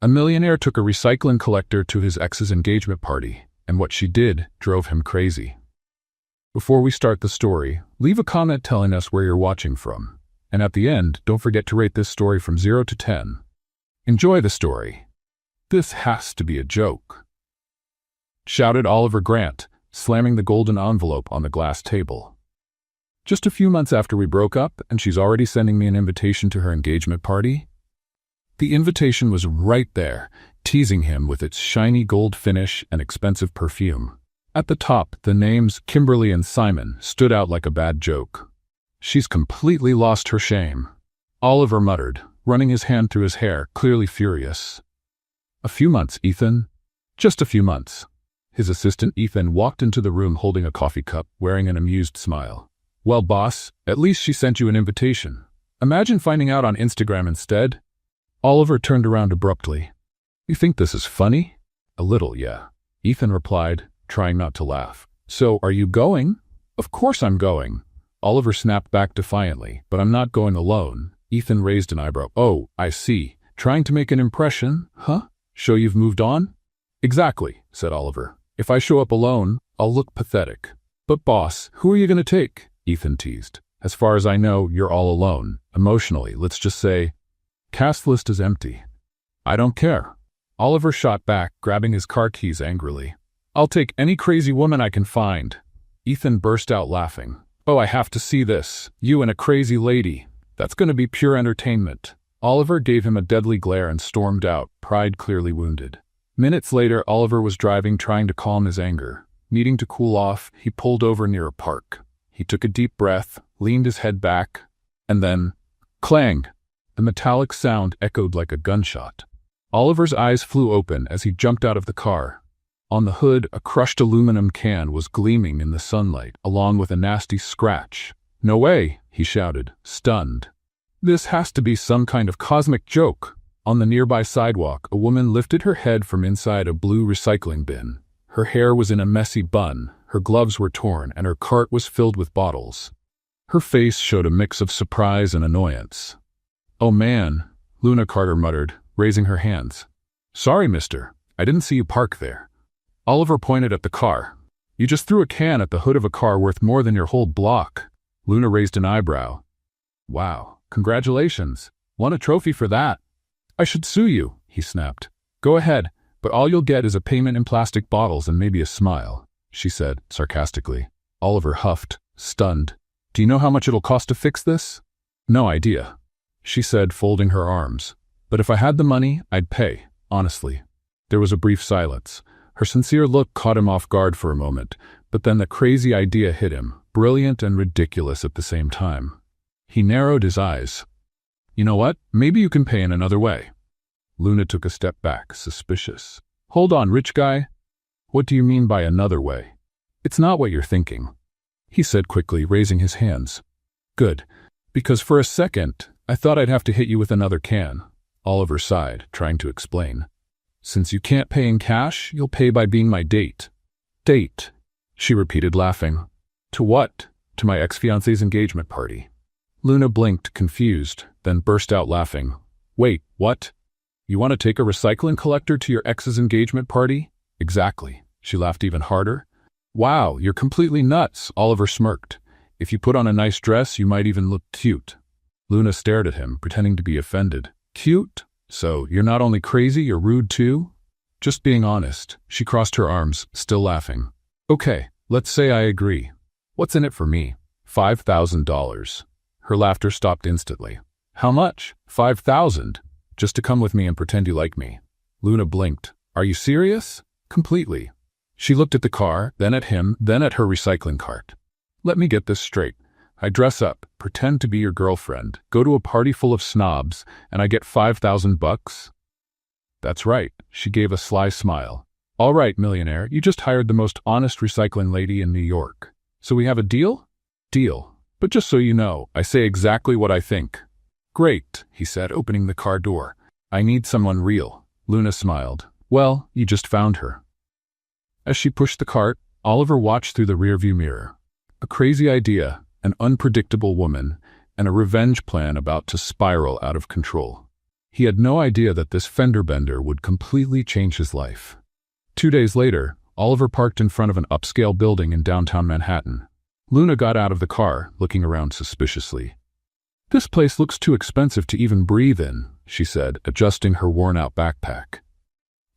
A millionaire took a recycling collector to his ex's engagement party, and what she did drove him crazy. Before we start the story, leave a comment telling us where you're watching from. And at the end, don't forget to rate this story from 0 to 10. Enjoy the story. This has to be a joke, shouted Oliver Grant, slamming the golden envelope on the glass table. Just a few months after we broke up, and she's already sending me an invitation to her engagement party? The invitation was right there, teasing him with its shiny gold finish and expensive perfume. At the top, the names Kimberly and Simon stood out like a bad joke. She's completely lost her shame, Oliver muttered, running his hand through his hair, clearly furious. A few months, Ethan. Just a few months. His assistant Ethan walked into the room holding a coffee cup, wearing an amused smile. Well, boss, at least she sent you an invitation. Imagine finding out on Instagram instead. Oliver turned around abruptly. You think this is funny? A little, yeah. Ethan replied, trying not to laugh. So, are you going? Of course I'm going. Oliver snapped back defiantly, but I'm not going alone. Ethan raised an eyebrow. Oh, I see. Trying to make an impression, huh? Show you've moved on? Exactly, said Oliver. If I show up alone, I'll look pathetic. But boss, who are you going to take? Ethan teased. As far as I know, you're all alone. Emotionally, let's just say, cast list is empty. I don't care. Oliver shot back, grabbing his car keys angrily. I'll take any crazy woman I can find. Ethan burst out laughing. Oh, I have to see this. You and a crazy lady. That's going to be pure entertainment. Oliver gave him a deadly glare and stormed out, pride clearly wounded. Minutes later, Oliver was driving, trying to calm his anger. Needing to cool off, he pulled over near a park. He took a deep breath, leaned his head back, and then, clang! The metallic sound echoed like a gunshot. Oliver's eyes flew open as he jumped out of the car. On the hood, a crushed aluminum can was gleaming in the sunlight, along with a nasty scratch. No way, he shouted, stunned. This has to be some kind of cosmic joke. On the nearby sidewalk, a woman lifted her head from inside a blue recycling bin. Her hair was in a messy bun, her gloves were torn, and her cart was filled with bottles. Her face showed a mix of surprise and annoyance. Oh man, Luna Carter muttered, raising her hands. Sorry, mister. I didn't see you park there. Oliver pointed at the car. You just threw a can at the hood of a car worth more than your whole block. Luna raised an eyebrow. Wow, congratulations. Won a trophy for that. I should sue you, he snapped. Go ahead, but all you'll get is a payment in plastic bottles and maybe a smile, she said, sarcastically. Oliver huffed, stunned. Do you know how much it'll cost to fix this? No idea, she said, folding her arms. But if I had the money, I'd pay, honestly. There was a brief silence. Her sincere look caught him off guard for a moment, but then the crazy idea hit him, brilliant and ridiculous at the same time. He narrowed his eyes. You know what? Maybe you can pay in another way. Luna took a step back, suspicious. Hold on, rich guy. What do you mean by another way? It's not what you're thinking, he said quickly, raising his hands. Good, because for a second, I thought I'd have to hit you with another can. Oliver sighed, trying to explain. Since you can't pay in cash, you'll pay by being my date. Date, she repeated, laughing. To what? To my ex-fiancé's engagement party. Luna blinked, confused, then burst out laughing. Wait, what? You want to take a recycling collector to your ex's engagement party? Exactly. She laughed even harder. Wow, you're completely nuts, Oliver smirked. If you put on a nice dress, you might even look cute. Luna stared at him, pretending to be offended. Cute? So, you're not only crazy, you're rude too? Just being honest. She crossed her arms, still laughing. Okay, let's say I agree. What's in it for me? $5,000. Her laughter stopped instantly. How much? 5,000. Just to come with me and pretend you like me. Luna blinked. Are you serious? Completely. She looked at the car, then at him, then at her recycling cart. Let me get this straight. I dress up, pretend to be your girlfriend, go to a party full of snobs, and I get $5,000? That's right, she gave a sly smile. All right, millionaire, you just hired the most honest recycling lady in New York. So we have a deal? Deal. But just so you know, I say exactly what I think. Great, he said, opening the car door. I need someone real. Luna smiled. Well, you just found her. As she pushed the cart, Oliver watched through the rearview mirror. A crazy idea, an unpredictable woman, and a revenge plan about to spiral out of control. He had no idea that this fender bender would completely change his life. 2 days later, Oliver parked in front of an upscale building in downtown Manhattan. Luna got out of the car, looking around suspiciously. "This place looks too expensive to even breathe in," she said, adjusting her worn-out backpack.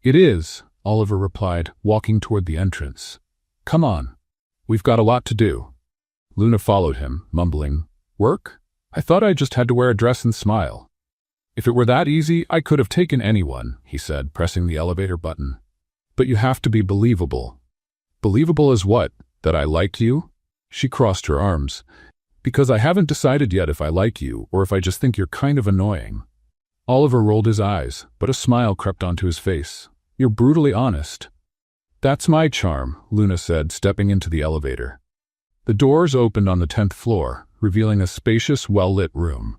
"It is," Oliver replied, walking toward the entrance. "Come on. We've got a lot to do." Luna followed him, mumbling, "Work? I thought I just had to wear a dress and smile." "If it were that easy, I could have taken anyone," he said, pressing the elevator button. "But you have to be believable." "Believable as what? That I like you?" She crossed her arms. "Because I haven't decided yet if I like you or if I just think you're kind of annoying." Oliver rolled his eyes, but a smile crept onto his face. "You're brutally honest." "That's my charm," Luna said, stepping into the elevator. The doors opened on the 10th floor, revealing a spacious, well-lit room.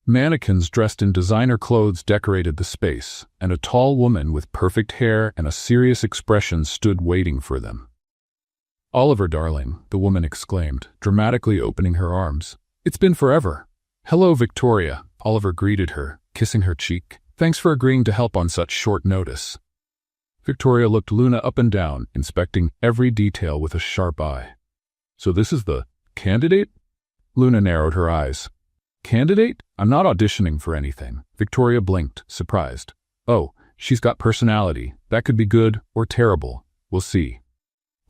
Mannequins dressed in designer clothes decorated the space, and a tall woman with perfect hair and a serious expression stood waiting for them. "Oliver, darling," the woman exclaimed, dramatically opening her arms. "It's been forever." "Hello, Victoria," Oliver greeted her, kissing her cheek. "Thanks for agreeing to help on such short notice." Victoria looked Luna up and down, inspecting every detail with a sharp eye. "So this is the candidate?" Luna narrowed her eyes. "Candidate? I'm not auditioning for anything." Victoria blinked, surprised. "Oh, she's got personality. That could be good or terrible. We'll see."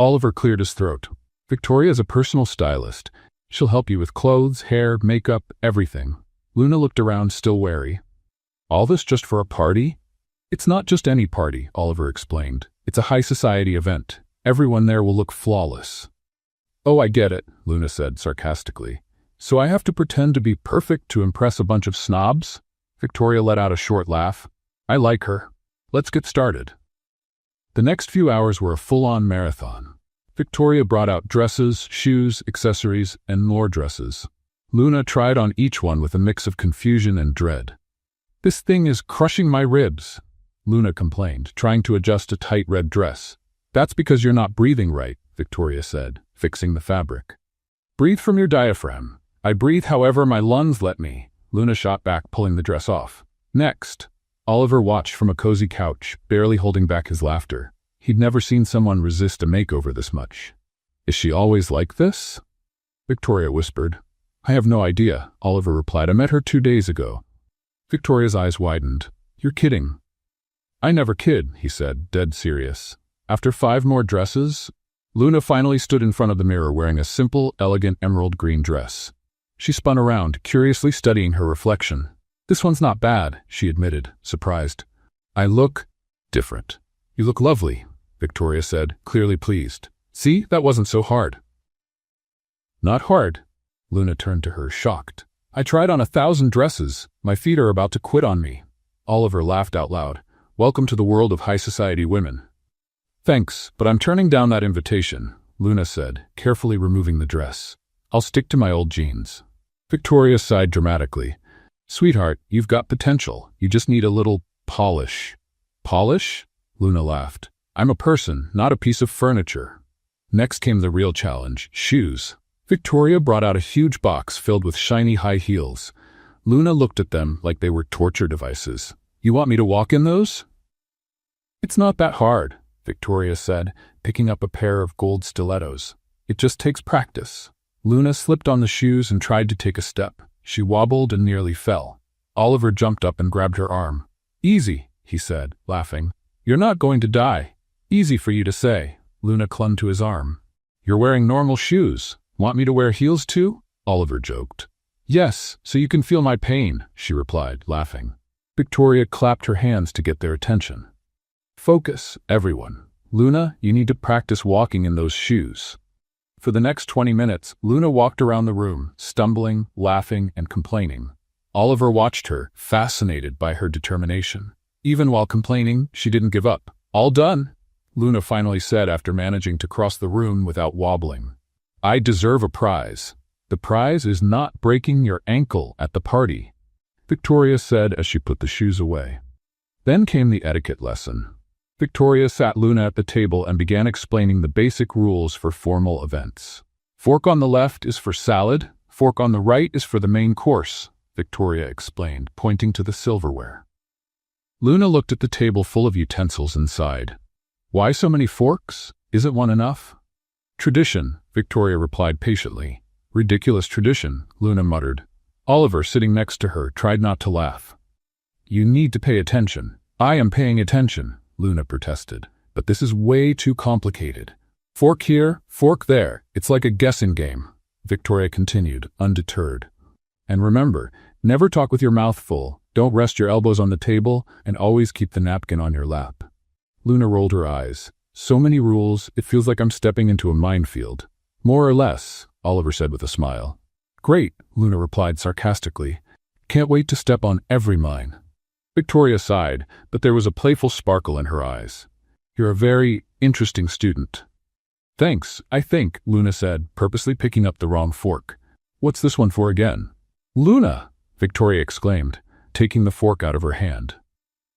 Oliver cleared his throat. "Victoria's a personal stylist. She'll help you with clothes, hair, makeup, everything." Luna looked around, still wary. "All this just for a party?" "It's not just any party," Oliver explained. "It's a high society event. Everyone there will look flawless." "Oh, I get it," Luna said sarcastically. "So I have to pretend to be perfect to impress a bunch of snobs?" Victoria let out a short laugh. "I like her. Let's get started." The next few hours were a full-on marathon. Victoria brought out dresses, shoes, accessories, and more dresses. Luna tried on each one with a mix of confusion and dread. "This thing is crushing my ribs," Luna complained, trying to adjust a tight red dress. "That's because you're not breathing right," Victoria said, fixing the fabric. "Breathe from your diaphragm." "I breathe however my lungs let me," Luna shot back, pulling the dress off. "Next." Oliver watched from a cozy couch, barely holding back his laughter. He'd never seen someone resist a makeover this much. "Is she always like this?" Victoria whispered. "I have no idea," Oliver replied. "I met her 2 days ago." Victoria's eyes widened. "You're kidding." "I never kid," he said, dead serious. After 5 more dresses, Luna finally stood in front of the mirror wearing a simple, elegant emerald green dress. She spun around, curiously studying her reflection. "This one's not bad," she admitted, surprised. "I look different." "You look lovely," Victoria said, clearly pleased. "See, that wasn't so hard." "Not hard?" Luna turned to her, shocked. "I tried on 1,000 dresses. My feet are about to quit on me." Oliver laughed out loud. "Welcome to the world of high society women." "Thanks, but I'm turning down that invitation," Luna said, carefully removing the dress. "I'll stick to my old jeans." Victoria sighed dramatically. "Sweetheart, you've got potential. You just need a little polish." "Polish?" Luna laughed. "I'm a person, not a piece of furniture." Next came the real challenge, shoes. Victoria brought out a huge box filled with shiny high heels. Luna looked at them like they were torture devices. "You want me to walk in those?" "It's not that hard," Victoria said, picking up a pair of gold stilettos. "It just takes practice." Luna slipped on the shoes and tried to take a step. She wobbled and nearly fell. Oliver jumped up and grabbed her arm. "Easy," he said, laughing. "You're not going to die." "Easy for you to say." Luna clung to his arm. "You're wearing normal shoes. Want me to wear heels too?" Oliver joked. "Yes, so you can feel my pain," she replied, laughing. Victoria clapped her hands to get their attention. "Focus, everyone. Luna, you need to practice walking in those shoes." For the next 20 minutes, Luna walked around the room, stumbling, laughing, and complaining. Oliver watched her, fascinated by her determination. Even while complaining, she didn't give up. "All done," Luna finally said after managing to cross the room without wobbling. "I deserve a prize. The prize is not breaking your ankle at the party," Victoria said as she put the shoes away. Then came the etiquette lesson. Victoria sat Luna at the table and began explaining the basic rules for formal events. "Fork on the left is for salad, fork on the right is for the main course," Victoria explained, pointing to the silverware. Luna looked at the table full of utensils and sighed. Why so many forks? Isn't one enough? Tradition, Victoria replied patiently. Ridiculous tradition, Luna muttered. Oliver, sitting next to her, tried not to laugh. You need to pay attention. I am paying attention, Luna protested. But this is way too complicated. Fork here, fork there. It's like a guessing game, Victoria continued, undeterred. And remember, never talk with your mouth full, don't rest your elbows on the table, and always keep the napkin on your lap. Luna rolled her eyes. So many rules, it feels like I'm stepping into a minefield. More or less, Oliver said with a smile. Great, Luna replied sarcastically. Can't wait to step on every mine. Victoria sighed, but there was a playful sparkle in her eyes. You're a very interesting student. Thanks, I think, Luna said, purposely picking up the wrong fork. What's this one for again? Luna, Victoria exclaimed, taking the fork out of her hand.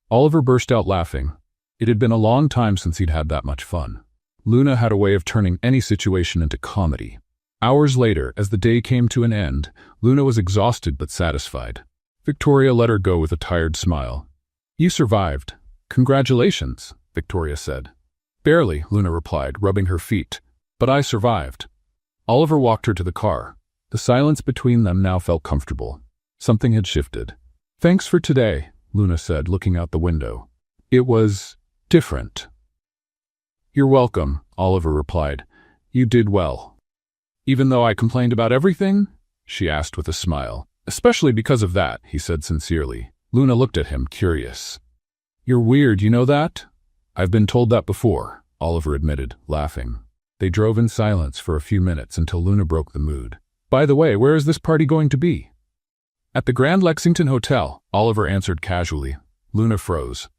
Oliver burst out laughing. It had been a long time since he'd had that much fun. Luna had a way of turning any situation into comedy. Hours later, as the day came to an end, Luna was exhausted but satisfied. Victoria let her go with a tired smile. You survived. Congratulations, Victoria said. Barely, Luna replied, rubbing her feet. But I survived. Oliver walked her to the car. The silence between them now felt comfortable. Something had shifted. Thanks for today, Luna said, looking out the window. It was different. You're welcome, Oliver replied. You did well. Even though I complained about everything? She asked with a smile. Especially because of that, he said sincerely. Luna looked at him, curious. You're weird, you know that? I've been told that before, Oliver admitted, laughing. They drove in silence for a few minutes until Luna broke the mood. By the way, where is this party going to be? At the Grand Lexington Hotel, Oliver answered casually. Luna froze.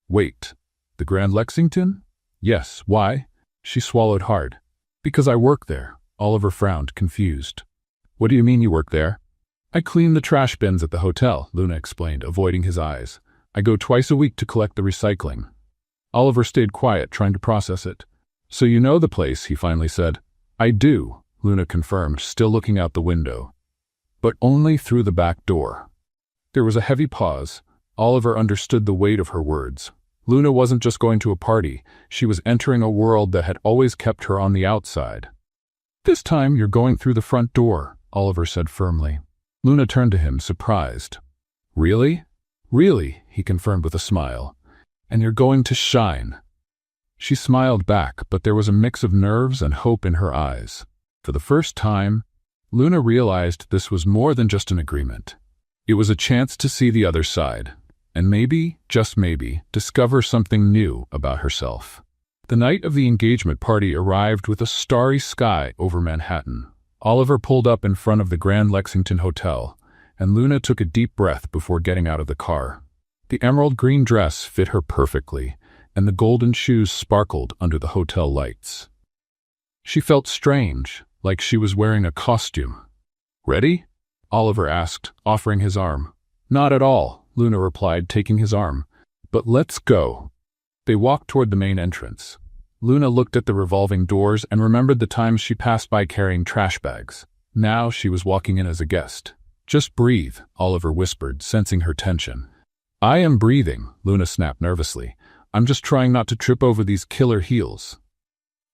Wait, the Grand Lexington? Yes, why? She swallowed hard. Because I work there, Oliver frowned, confused. What do you mean you work there? I clean the trash bins at the hotel, Luna explained, avoiding his eyes. I go twice a week to collect the recycling. Oliver stayed quiet, trying to process it. So you know the place, he finally said. I do, Luna confirmed, still looking out the window. But only through the back door. There was a heavy pause. Oliver understood the weight of her words. Luna wasn't just going to a party, she was entering a world that had always kept her on the outside. This time you're going through the front door, Oliver said firmly. Luna turned to him, surprised. Really? Really, he confirmed with a smile. And you're going to shine. She smiled back, but there was a mix of nerves and hope in her eyes. For the first time, Luna realized this was more than just an agreement. It was a chance to see the other side, and maybe, just maybe, discover something new about herself. The night of the engagement party arrived with a starry sky over Manhattan. Oliver pulled up in front of the Grand Lexington Hotel, and Luna took a deep breath before getting out of the car. The emerald green dress fit her perfectly, and the golden shoes sparkled under the hotel lights. She felt strange, like she was wearing a costume. Ready? Oliver asked, offering his arm. Not at all, Luna replied, taking his arm. But let's go. They walked toward the main entrance. Luna looked at the revolving doors and remembered the times she passed by carrying trash bags. Now she was walking in as a guest. Just breathe, Oliver whispered, sensing her tension. I am breathing, Luna snapped nervously. I'm just trying not to trip over these killer heels.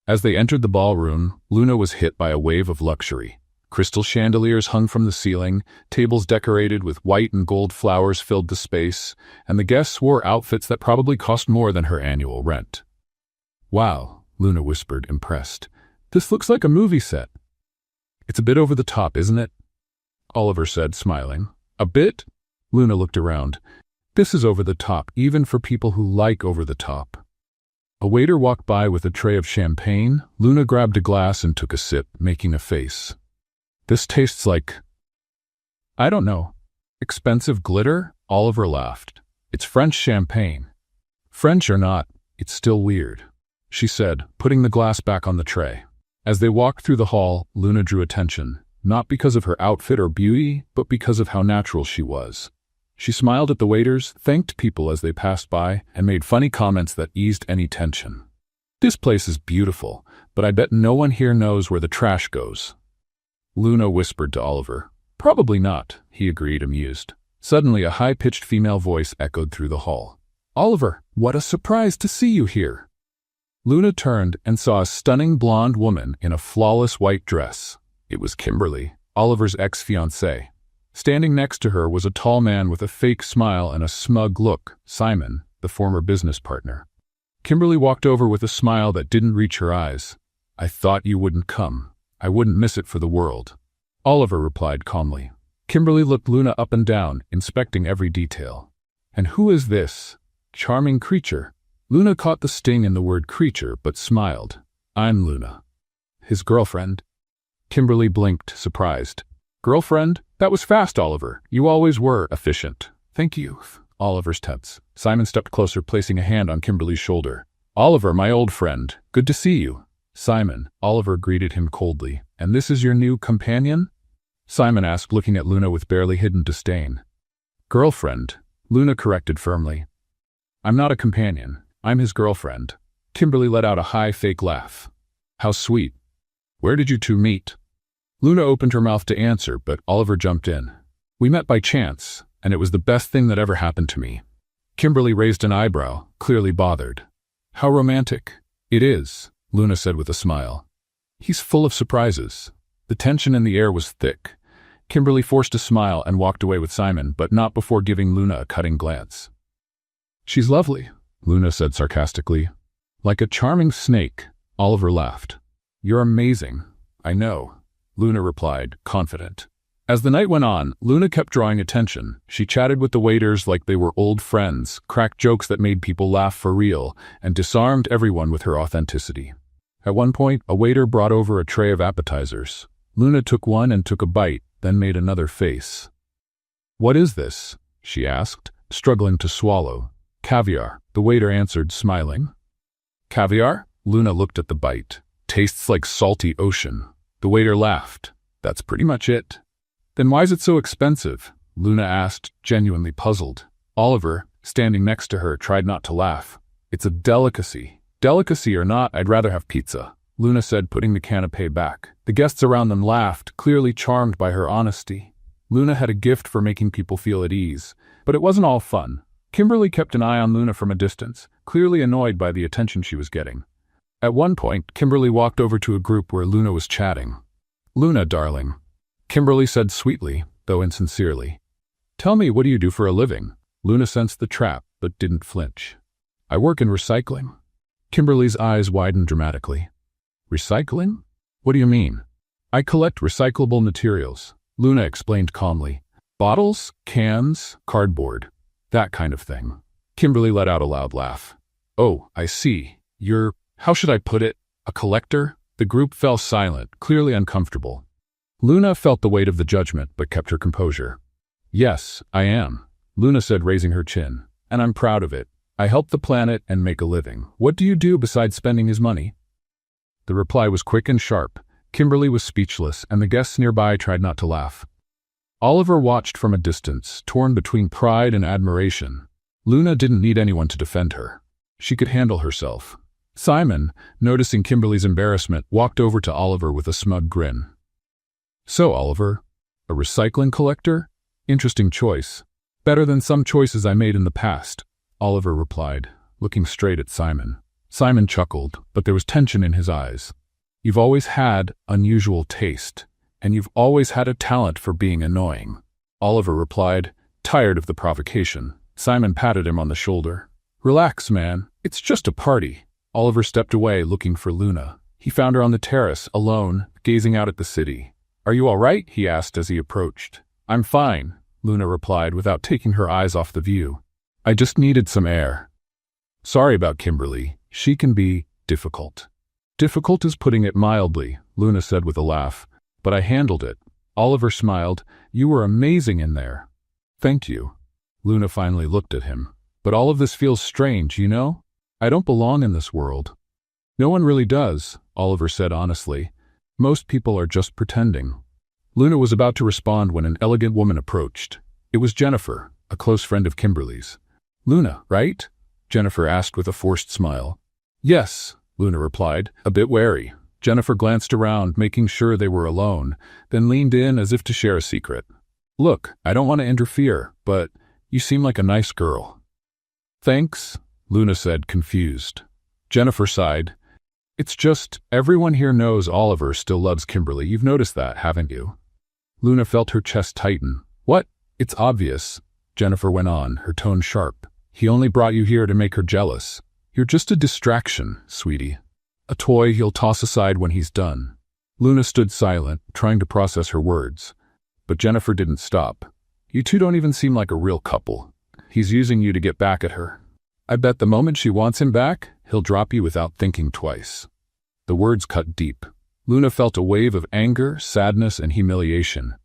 As they entered the ballroom, Luna was hit by a wave of luxury. Crystal chandeliers hung from the ceiling, tables decorated with white and gold flowers filled the space, and the guests wore outfits that probably cost more than her annual rent. Wow, Luna whispered, impressed. This looks like a movie set. It's a bit over the top, isn't it? Oliver said, smiling. A bit? Luna looked around. This is over the top, even for people who like over the top. A waiter walked by with a tray of champagne. Luna grabbed a glass and took a sip, making a face. This tastes like... I don't know. Expensive glitter? Oliver laughed. It's French champagne. French or not, it's still weird, she said, putting the glass back on the tray. As they walked through the hall, Luna drew attention, not because of her outfit or beauty, but because of how natural she was. She smiled at the waiters, thanked people as they passed by, and made funny comments that eased any tension. This place is beautiful, but I bet no one here knows where the trash goes. Luna whispered to Oliver. Probably not, he agreed, amused. Suddenly, a high-pitched female voice echoed through the hall. Oliver, what a surprise to see you here. Luna turned and saw a stunning blonde woman in a flawless white dress. It was Kimberly, Oliver's ex-fiancée. Standing next to her was a tall man with a fake smile and a smug look, Simon, the former business partner. Kimberly walked over with a smile that didn't reach her eyes. I thought you wouldn't come. I wouldn't miss it for the world. Oliver replied calmly. Kimberly looked Luna up and down, inspecting every detail. And who is this charming creature? Luna caught the sting in the word creature, but smiled. I'm Luna. His girlfriend. Kimberly blinked, surprised. Girlfriend? That was fast, Oliver. You always were efficient. Thank you. Oliver's tense. Simon stepped closer, placing a hand on Kimberly's shoulder. Oliver, my old friend. Good to see you. Simon, Oliver greeted him coldly. And this is your new companion? Simon asked, looking at Luna with barely hidden disdain. Girlfriend, Luna corrected firmly. I'm not a companion. I'm his girlfriend. Kimberly let out a high, fake laugh. How sweet. Where did you two meet? Luna opened her mouth to answer, but Oliver jumped in. We met by chance, and it was the best thing that ever happened to me. Kimberly raised an eyebrow, clearly bothered. How romantic. It is, Luna said with a smile. He's full of surprises. The tension in the air was thick. Kimberly forced a smile and walked away with Simon, but not before giving Luna a cutting glance. She's lovely, Luna said sarcastically. Like a charming snake, Oliver laughed. You're amazing. I know, Luna replied, confident. As the night went on, Luna kept drawing attention. She chatted with the waiters like they were old friends, cracked jokes that made people laugh for real, and disarmed everyone with her authenticity. At one point, a waiter brought over a tray of appetizers. Luna took one and took a bite, then made another face. What is this? She asked, struggling to swallow. Caviar, the waiter answered, smiling. Caviar? Luna looked at the bite. Tastes like salty ocean. The waiter laughed. That's pretty much it. Then why is it so expensive? Luna asked, genuinely puzzled. Oliver, standing next to her, tried not to laugh. It's a delicacy. Delicacy or not, I'd rather have pizza, Luna said, putting the canapé back. The guests around them laughed, clearly charmed by her honesty. Luna had a gift for making people feel at ease, but it wasn't all fun. Kimberly kept an eye on Luna from a distance, clearly annoyed by the attention she was getting. At one point, Kimberly walked over to a group where Luna was chatting. Luna, darling, Kimberly said sweetly, though insincerely. Tell me, what do you do for a living? Luna sensed the trap, but didn't flinch. I work in recycling. Kimberly's eyes widened dramatically. Recycling? What do you mean? I collect recyclable materials, Luna explained calmly. Bottles, cans, cardboard, that kind of thing. Kimberly let out a loud laugh. Oh, I see. You're, how should I put it, a collector? The group fell silent, clearly uncomfortable. Luna felt the weight of the judgment, but kept her composure. Yes, I am, Luna said, raising her chin. And I'm proud of it. I help the planet and make a living. What do you do besides spending his money? The reply was quick and sharp. Kimberly was speechless, and the guests nearby tried not to laugh. Oliver watched from a distance, torn between pride and admiration. Luna didn't need anyone to defend her. She could handle herself. Simon, noticing Kimberly's embarrassment, walked over to Oliver with a smug grin. So, Oliver, a recycling collector? Interesting choice. Better than some choices I made in the past, Oliver replied, looking straight at Simon. Simon chuckled, but there was tension in his eyes. You've always had unusual taste, and you've always had a talent for being annoying, Oliver replied, tired of the provocation. Simon patted him on the shoulder. Relax, man. It's just a party. Oliver stepped away, looking for Luna. He found her on the terrace, alone, gazing out at the city. Are you all right? He asked as he approached. I'm fine, Luna replied without taking her eyes off the view. I just needed some air. Sorry about Kimberly. She can be difficult. Difficult is putting it mildly, Luna said with a laugh. But I handled it. Oliver smiled. You were amazing in there. Thank you. Luna finally looked at him. But all of this feels strange, you know? I don't belong in this world. No one really does, Oliver said honestly. Most people are just pretending. Luna was about to respond when an elegant woman approached. It was Jennifer, a close friend of Kimberly's. Luna, right? Jennifer asked with a forced smile. Yes, Luna replied, a bit wary. Jennifer glanced around, making sure they were alone, then leaned in as if to share a secret. Look, I don't want to interfere, but you seem like a nice girl. Thanks, Luna said, confused. Jennifer sighed. It's just, everyone here knows Oliver still loves Kimberly. You've noticed that, haven't you? Luna felt her chest tighten. What? It's obvious, Jennifer went on, her tone sharp. He only brought you here to make her jealous. You're just a distraction, sweetie. A toy he'll toss aside when he's done. Luna stood silent, trying to process her words. But Jennifer didn't stop. You two don't even seem like a real couple. He's using you to get back at her. I bet the moment she wants him back, he'll drop you without thinking twice. The words cut deep. Luna felt a wave of anger, sadness, and humiliation.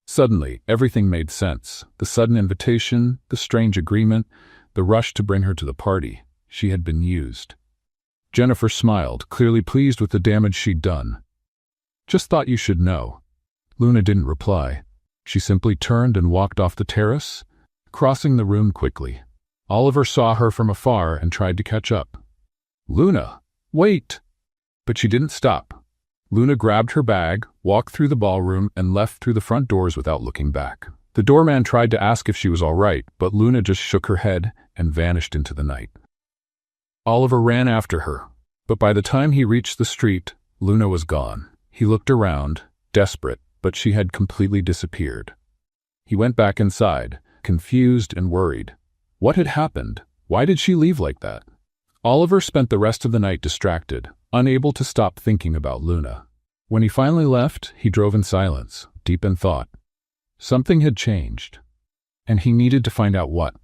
Suddenly, everything made sense. The sudden invitation, the strange agreement, the rush to bring her to the party. She had been used. Jennifer smiled, clearly pleased with the damage she'd done. Just thought you should know. Luna didn't reply. She simply turned and walked off the terrace, crossing the room quickly. Oliver saw her from afar and tried to catch up. Luna, wait! But she didn't stop. Luna grabbed her bag, walked through the ballroom, and left through the front doors without looking back. The doorman tried to ask if she was all right, but Luna just shook her head and vanished into the night. Oliver ran after her, but by the time he reached the street, Luna was gone. He looked around, desperate, but she had completely disappeared. He went back inside, confused and worried. What had happened? Why did she leave like that? Oliver spent the rest of the night distracted, unable to stop thinking about Luna. When he finally left, he drove in silence, deep in thought. Something had changed, and he needed to find out what.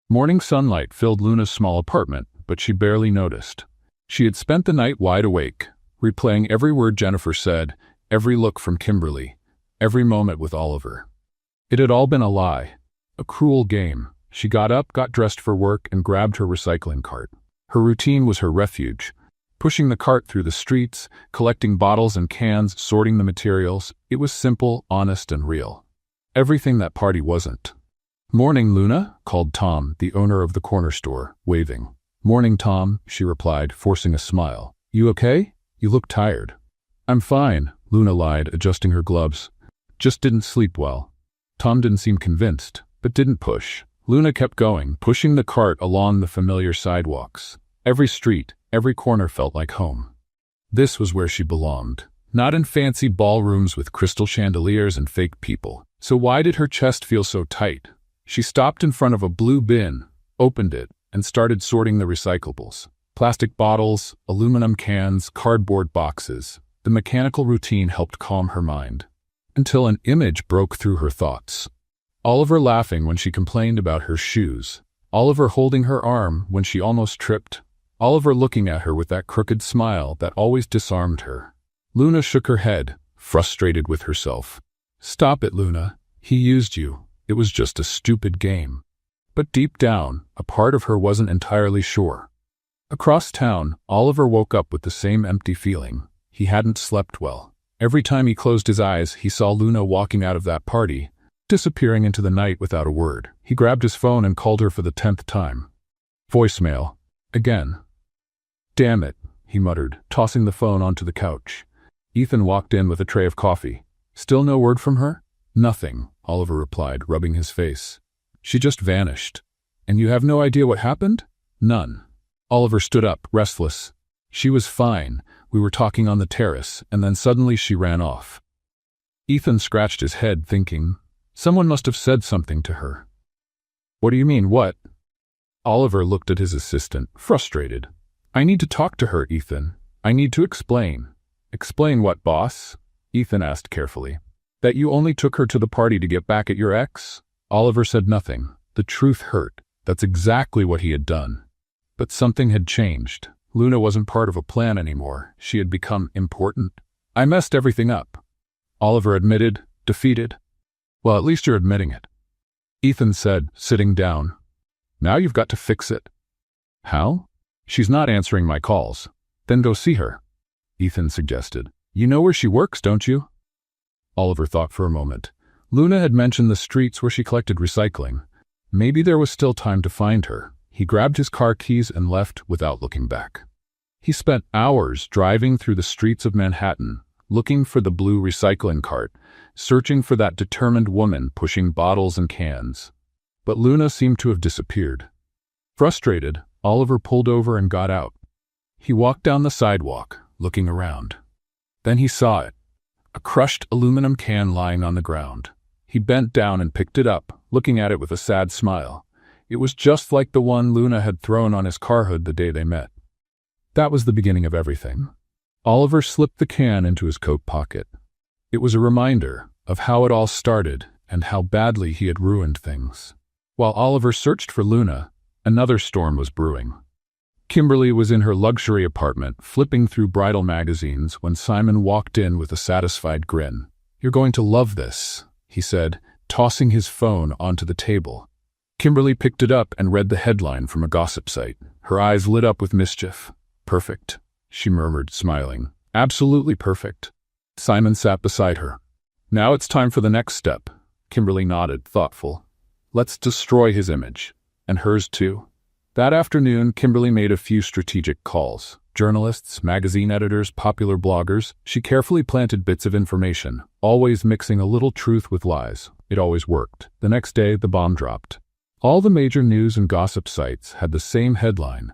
Morning sunlight filled Luna's small apartment, but she barely noticed. She had spent the night wide awake, replaying every word Jennifer said, every look from Kimberly, every moment with Oliver. It had all been a lie, a cruel game. She got up, got dressed for work, and grabbed her recycling cart. Her routine was her refuge. Pushing the cart through the streets, collecting bottles and cans, sorting the materials. It was simple, honest, and real. Everything that party wasn't. "Morning, Luna," called Tom, the owner of the corner store, waving. "Morning, Tom," she replied, forcing a smile. "You okay? You look tired." "I'm fine," Luna lied, adjusting her gloves. "Just didn't sleep well." Tom didn't seem convinced, but didn't push. Luna kept going, pushing the cart along the familiar sidewalks. Every street, every corner felt like home. This was where she belonged, not in fancy ballrooms with crystal chandeliers and fake people. So why did her chest feel so tight? She stopped in front of a blue bin, opened it, and started sorting the recyclables. Plastic bottles, aluminum cans, cardboard boxes. The mechanical routine helped calm her mind. Until an image broke through her thoughts. Oliver laughing when she complained about her shoes. Oliver holding her arm when she almost tripped. Oliver looking at her with that crooked smile that always disarmed her. Luna shook her head, frustrated with herself. "Stop it, Luna. He used you. It was just a stupid game." But deep down, a part of her wasn't entirely sure. Across town, Oliver woke up with the same empty feeling. He hadn't slept well. Every time he closed his eyes, he saw Luna walking out of that party, disappearing into the night without a word. He grabbed his phone and called her for the 10th time. Voicemail. Again. "Damn it," he muttered, tossing the phone onto the couch. Ethan walked in with a tray of coffee. "Still no word from her?" "Nothing," Oliver replied, rubbing his face. "She just vanished." "And you have no idea what happened?" "None." Oliver stood up, restless. "She was fine. We were talking on the terrace, and then suddenly she ran off." Ethan scratched his head, thinking, someone must have said something to her. "What do you mean, what?" Oliver looked at his assistant, frustrated. "I need to talk to her, Ethan. I need to explain." "Explain what, boss?" Ethan asked carefully. "That you only took her to the party to get back at your ex?" Oliver said nothing. The truth hurt. That's exactly what he had done. But something had changed. Luna wasn't part of a plan anymore. She had become important. "I messed everything up," Oliver admitted, defeated. "Well, at least you're admitting it," Ethan said, sitting down. "Now you've got to fix it." "How?" "She's not answering my calls." "Then go see her," Ethan suggested. "You know where she works, don't you?" Oliver thought for a moment. Luna had mentioned the streets where she collected recycling. Maybe there was still time to find her. He grabbed his car keys and left without looking back. He spent hours driving through the streets of Manhattan, looking for the blue recycling cart, searching for that determined woman pushing bottles and cans. But Luna seemed to have disappeared. Frustrated, Oliver pulled over and got out. He walked down the sidewalk, looking around. Then he saw it, a crushed aluminum can lying on the ground. He bent down and picked it up, looking at it with a sad smile. It was just like the one Luna had thrown on his car hood the day they met. That was the beginning of everything. Oliver slipped the can into his coat pocket. It was a reminder of how it all started and how badly he had ruined things. While Oliver searched for Luna, another storm was brewing. Kimberly was in her luxury apartment, flipping through bridal magazines when Simon walked in with a satisfied grin. "You're going to love this," he said, tossing his phone onto the table. Kimberly picked it up and read the headline from a gossip site. Her eyes lit up with mischief. "Perfect," she murmured, smiling. "Absolutely perfect." Simon sat beside her. "Now it's time for the next step." Kimberly nodded, thoughtful. "Let's destroy his image. And hers too." That afternoon, Kimberly made a few strategic calls. Journalists, magazine editors, popular bloggers. She carefully planted bits of information, always mixing a little truth with lies. It always worked. The next day, the bomb dropped. All the major news and gossip sites had the same headline: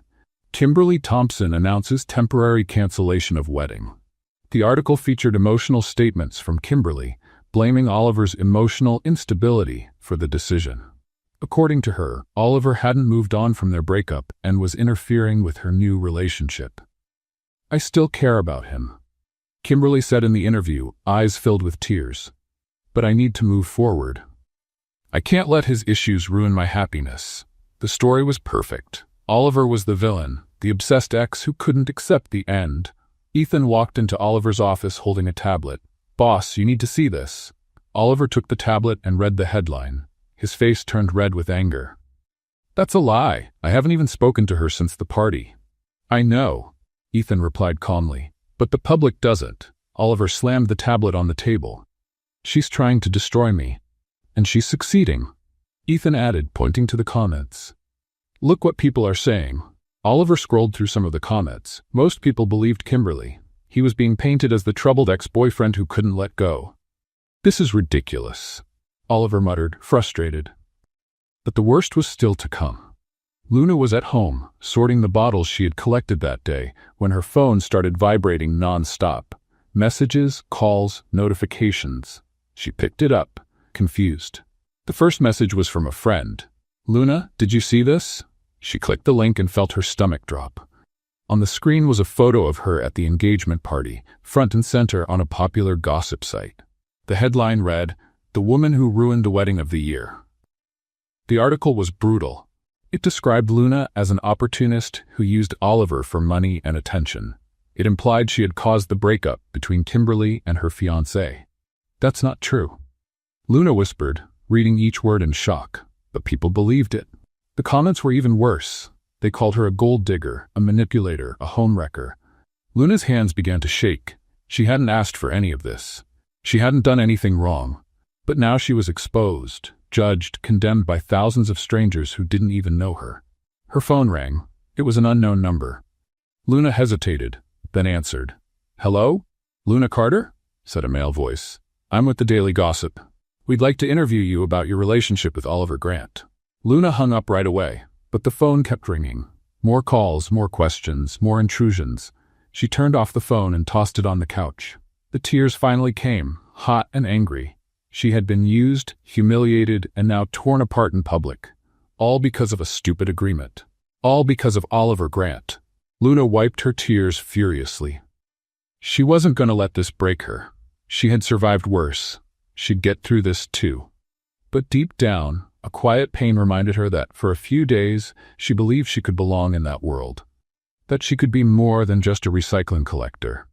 Kimberly Thompson announces temporary cancellation of wedding. The article featured emotional statements from Kimberly, blaming Oliver's emotional instability for the decision. According to her, Oliver hadn't moved on from their breakup and was interfering with her new relationship. "I still care about him," Kimberly said in the interview, eyes filled with tears. "But I need to move forward. I can't let his issues ruin my happiness." The story was perfect. Oliver was the villain, the obsessed ex who couldn't accept the end. Ethan walked into Oliver's office holding a tablet. "Boss, you need to see this." Oliver took the tablet and read the headline. His face turned red with anger. "That's a lie. I haven't even spoken to her since the party." "I know," Ethan replied calmly. "But the public doesn't." Oliver slammed the tablet on the table. "She's trying to destroy me. And she's succeeding," Ethan added, pointing to the comments. "Look what people are saying." Oliver scrolled through some of the comments. Most people believed Kimberly. He was being painted as the troubled ex-boyfriend who couldn't let go. "This is ridiculous," Oliver muttered, frustrated. But the worst was still to come. Luna was at home, sorting the bottles she had collected that day, when her phone started vibrating non-stop. Messages, calls, notifications. She picked it up, confused. The first message was from a friend. "Luna, did you see this?" She clicked the link and felt her stomach drop. On the screen was a photo of her at the engagement party, front and center on a popular gossip site. The headline read, "The woman who ruined the wedding of the year." The article was brutal. It described Luna as an opportunist who used Oliver for money and attention. It implied she had caused the breakup between Kimberly and her fiancé. "That's not true," Luna whispered, reading each word in shock, but people believed it. The comments were even worse. They called her a gold digger, a manipulator, a homewrecker. Luna's hands began to shake. She hadn't asked for any of this. She hadn't done anything wrong. But now she was exposed, judged, condemned by thousands of strangers who didn't even know her. Her phone rang. It was an unknown number. Luna hesitated, then answered. "Hello? Luna Carter?" said a male voice. "I'm with the Daily Gossip. We'd like to interview you about your relationship with Oliver Grant." Luna hung up right away, but the phone kept ringing. More calls, more questions, more intrusions. She turned off the phone and tossed it on the couch. The tears finally came, hot and angry. She had been used, humiliated, and now torn apart in public. All because of a stupid agreement. All because of Oliver Grant. Luna wiped her tears furiously. She wasn't going to let this break her. She had survived worse. She'd get through this too. But deep down, a quiet pain reminded her that, for a few days, she believed she could belong in that world. That she could be more than just a recycling collector.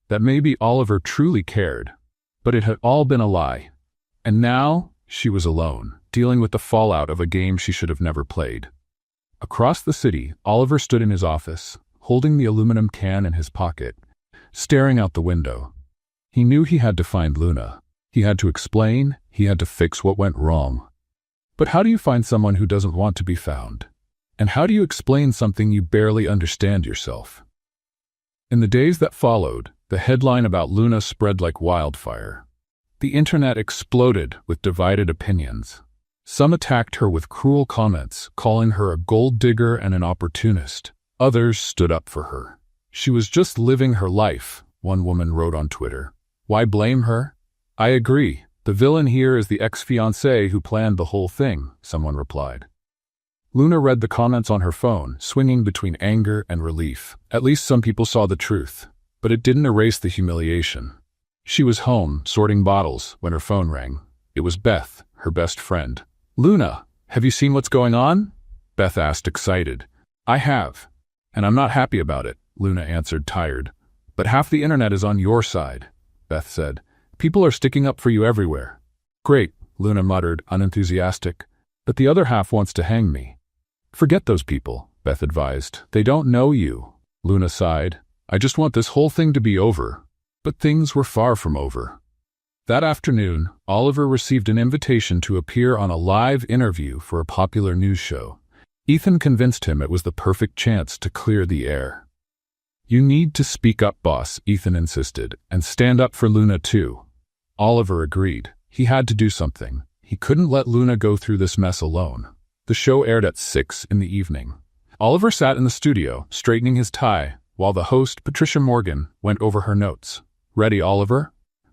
That maybe Oliver truly cared. But it had all been a lie. And now, she was alone, dealing with the fallout of a game she should have never played. Across the city, Oliver stood in his office, holding the aluminum can in his pocket, staring out the window. He knew he had to find Luna. He had to explain, he had to fix what went wrong. But how do you find someone who doesn't want to be found? And how do you explain something you barely understand yourself? In the days that followed, the headline about Luna spread like wildfire. The internet exploded with divided opinions. Some attacked her with cruel comments, calling her a gold digger and an opportunist. Others stood up for her. She was just living her life, one woman wrote on Twitter. Why blame her? I agree. The villain here is the ex-fiancé who planned the whole thing, someone replied. Luna read the comments on her phone, swinging between anger and relief. At least some people saw the truth, but it didn't erase the humiliation. She was home, sorting bottles, when her phone rang. It was Beth, her best friend. Luna, have you seen what's going on? Beth asked, excited. I have, and I'm not happy about it, Luna answered, tired. But half the internet is on your side, Beth said. People are sticking up for you everywhere. Great, Luna muttered, unenthusiastic. But the other half wants to hang me. Forget those people, Beth advised. They don't know you. Luna sighed. I just want this whole thing to be over. But things were far from over. That afternoon, Oliver received an invitation to appear on a live interview for a popular news show. Ethan convinced him it was the perfect chance to clear the air. You need to speak up, boss, Ethan insisted, and stand up for Luna too. Oliver agreed. He had to do something. He couldn't let Luna go through this mess alone. The show aired at 6 in the evening. Oliver sat in the studio, straightening his tie, while the host, Patricia Morgan, went over her notes. Ready, Oliver?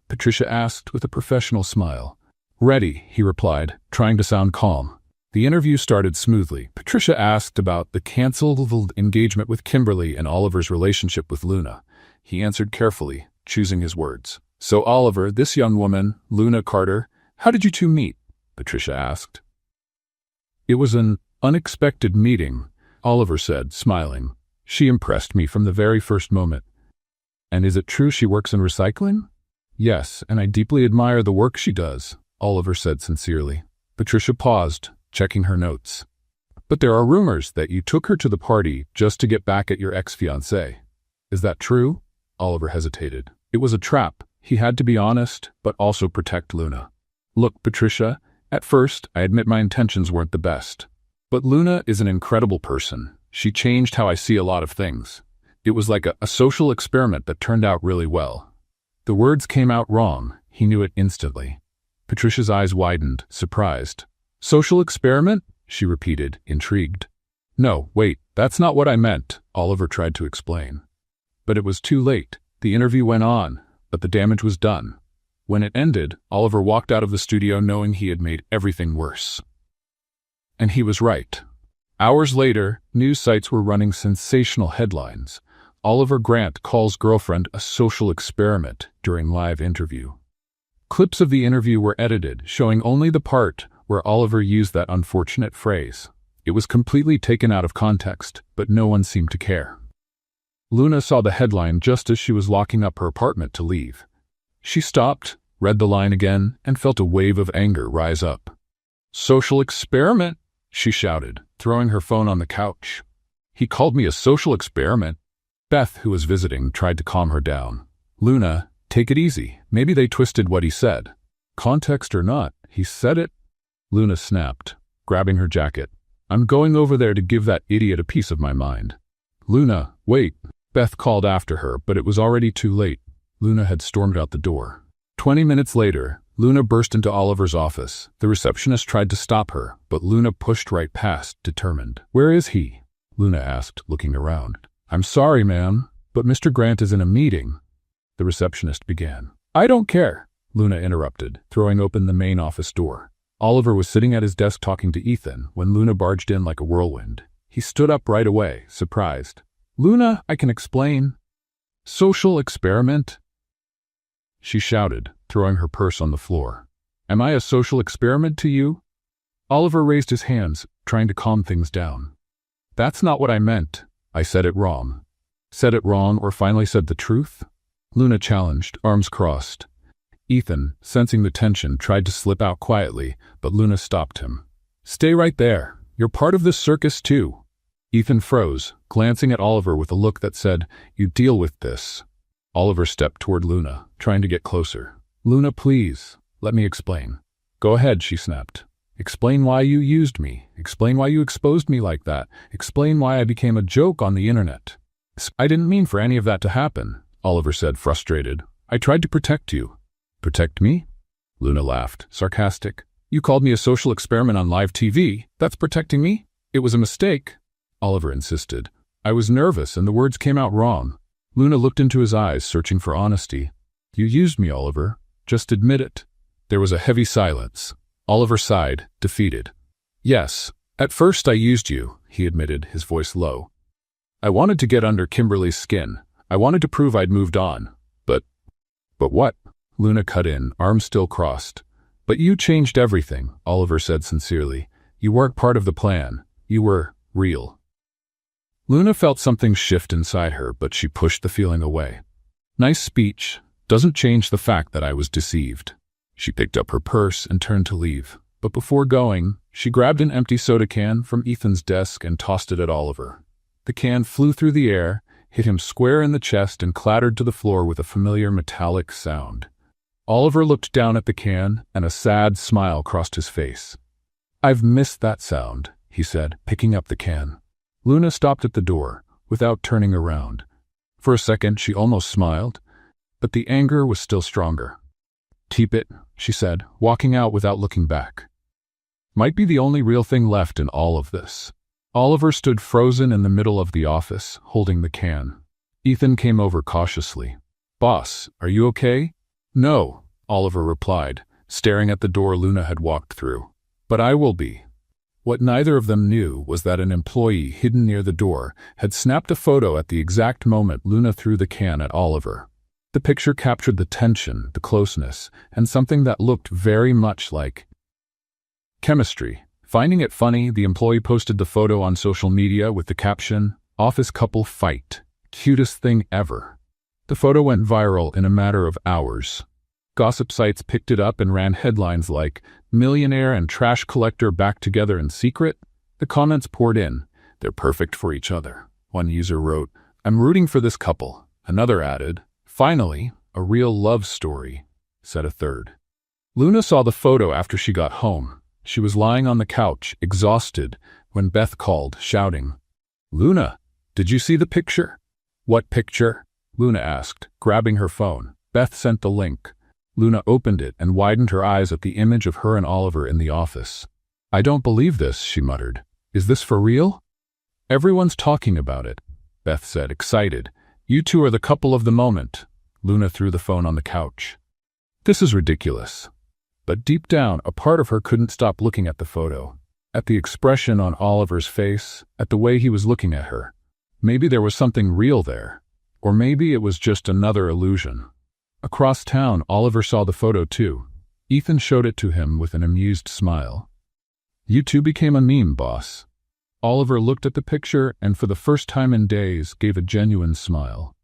Patricia asked with a professional smile. Ready, he replied, trying to sound calm. The interview started smoothly. Patricia asked about the canceled engagement with Kimberly and Oliver's relationship with Luna. He answered carefully, choosing his words. So Oliver, this young woman, Luna Carter, how did you two meet? Patricia asked. It was an unexpected meeting, Oliver said, smiling. She impressed me from the very first moment. And is it true she works in recycling? Yes, and I deeply admire the work she does, Oliver said sincerely. Patricia paused, checking her notes. But there are rumors that you took her to the party just to get back at your ex-fiancé. Is that true? Oliver hesitated. It was a trap. He had to be honest, but also protect Luna. Look, Patricia, at first, I admit my intentions weren't the best. But Luna is an incredible person. She changed how I see a lot of things. It was like a social experiment that turned out really well. The words came out wrong. He knew it instantly. Patricia's eyes widened, surprised. Social experiment? She repeated, intrigued. No, wait, that's not what I meant, Oliver tried to explain. But it was too late. The interview went on, but the damage was done. When it ended, Oliver walked out of the studio knowing he had made everything worse. And he was right. Hours later, news sites were running sensational headlines. Oliver Grant calls girlfriend a social experiment during live interview. Clips of the interview were edited, showing only the part where Oliver used that unfortunate phrase. It was completely taken out of context, but no one seemed to care. Luna saw the headline just as she was locking up her apartment to leave. She stopped, read the line again, and felt a wave of anger rise up. Social experiment, she shouted, throwing her phone on the couch. He called me a social experiment. Beth, who was visiting, tried to calm her down. Luna, take it easy. Maybe they twisted what he said. Context or not, he said it. Luna snapped, grabbing her jacket. I'm going over there to give that idiot a piece of my mind. Luna, wait. Beth called after her, but it was already too late. Luna had stormed out the door. 20 minutes later, Luna burst into Oliver's office. The receptionist tried to stop her, but Luna pushed right past, determined. Where is he? Luna asked, looking around. I'm sorry, ma'am, but Mr. Grant is in a meeting. The receptionist began. I don't care, Luna interrupted, throwing open the main office door. Oliver was sitting at his desk talking to Ethan when Luna barged in like a whirlwind. He stood up right away, surprised. Luna, I can explain. Social experiment? She shouted, throwing her purse on the floor. Am I a social experiment to you? Oliver raised his hands, trying to calm things down. That's not what I meant. I said it wrong. Said it wrong or finally said the truth? Luna challenged, arms crossed. Ethan, sensing the tension, tried to slip out quietly, but Luna stopped him. Stay right there. You're part of this circus too. Ethan froze, glancing at Oliver with a look that said, You deal with this. Oliver stepped toward Luna, trying to get closer. Luna, please, let me explain. Go ahead, she snapped. Explain why you used me. Explain why you exposed me like that. Explain why I became a joke on the internet. I didn't mean for any of that to happen, Oliver said, frustrated. I tried to protect you. Protect me? Luna laughed, sarcastic. You called me a social experiment on live TV. That's protecting me? It was a mistake, Oliver insisted. I was nervous and the words came out wrong. Luna looked into his eyes, searching for honesty. You used me, Oliver. Just admit it. There was a heavy silence. Oliver sighed, defeated. Yes, at first I used you, he admitted, his voice low. I wanted to get under Kimberly's skin. I wanted to prove I'd moved on. But what? Luna cut in, arms still crossed. But you changed everything, Oliver said sincerely. You weren't part of the plan. You were real. Luna felt something shift inside her, but she pushed the feeling away. Nice speech. Doesn't change the fact that I was deceived. She picked up her purse and turned to leave. But before going, she grabbed an empty soda can from Ethan's desk and tossed it at Oliver. The can flew through the air, hit him square in the chest, and clattered to the floor with a familiar metallic sound. Oliver looked down at the can, and a sad smile crossed his face. I've missed that sound, he said, picking up the can. Luna stopped at the door, without turning around. For a second, she almost smiled, but the anger was still stronger. Keep it, she said, walking out without looking back. Might be the only real thing left in all of this. Oliver stood frozen in the middle of the office, holding the can. Ethan came over cautiously. Boss, are you okay? No, Oliver replied, staring at the door Luna had walked through. But I will be. What neither of them knew was that an employee hidden near the door had snapped a photo at the exact moment Luna threw the can at Oliver. The picture captured the tension, the closeness, and something that looked very much like chemistry. Finding it funny, the employee posted the photo on social media with the caption, "Office couple fight. Cutest thing ever." The photo went viral in a matter of hours. Gossip sites picked it up and ran headlines like, "Millionaire and trash collector back together in secret?" The comments poured in. "They're perfect for each other." One user wrote, "I'm rooting for this couple." Another added, "Finally, a real love story," said a third. Luna saw the photo after she got home. She was lying on the couch, exhausted, when Beth called, shouting, "Luna, did you see the picture?" "What picture?" Luna asked, grabbing her phone. Beth sent the link. Luna opened it and widened her eyes at the image of her and Oliver in the office. "I don't believe this," she muttered. "Is this for real?" "Everyone's talking about it," Beth said, excited. "You two are the couple of the moment." Luna threw the phone on the couch. "This is ridiculous." But deep down, a part of her couldn't stop looking at the photo, at the expression on Oliver's face, at the way he was looking at her. Maybe there was something real there, or maybe it was just another illusion. Across town, Oliver saw the photo too. Ethan showed it to him with an amused smile. "You two became a meme, boss." Oliver looked at the picture and for the first time in days gave a genuine smile.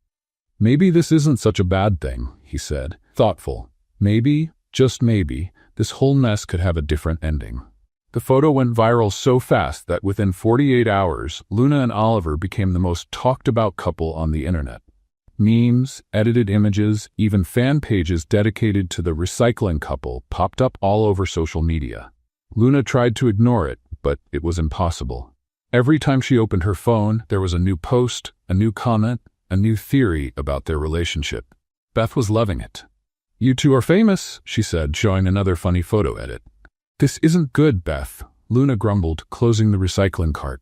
"Maybe this isn't such a bad thing," he said, thoughtful. "Maybe, just maybe, this whole mess could have a different ending." The photo went viral so fast that within 48 hours, Luna and Oliver became the most talked about couple on the internet. Memes, edited images, even fan pages dedicated to the recycling couple popped up all over social media. Luna tried to ignore it, but it was impossible. Every time she opened her phone, there was a new post, a new comment, a new theory about their relationship. Beth was loving it. "You two are famous," she said, showing another funny photo edit. "This isn't good, Beth," Luna grumbled, closing the recycling cart.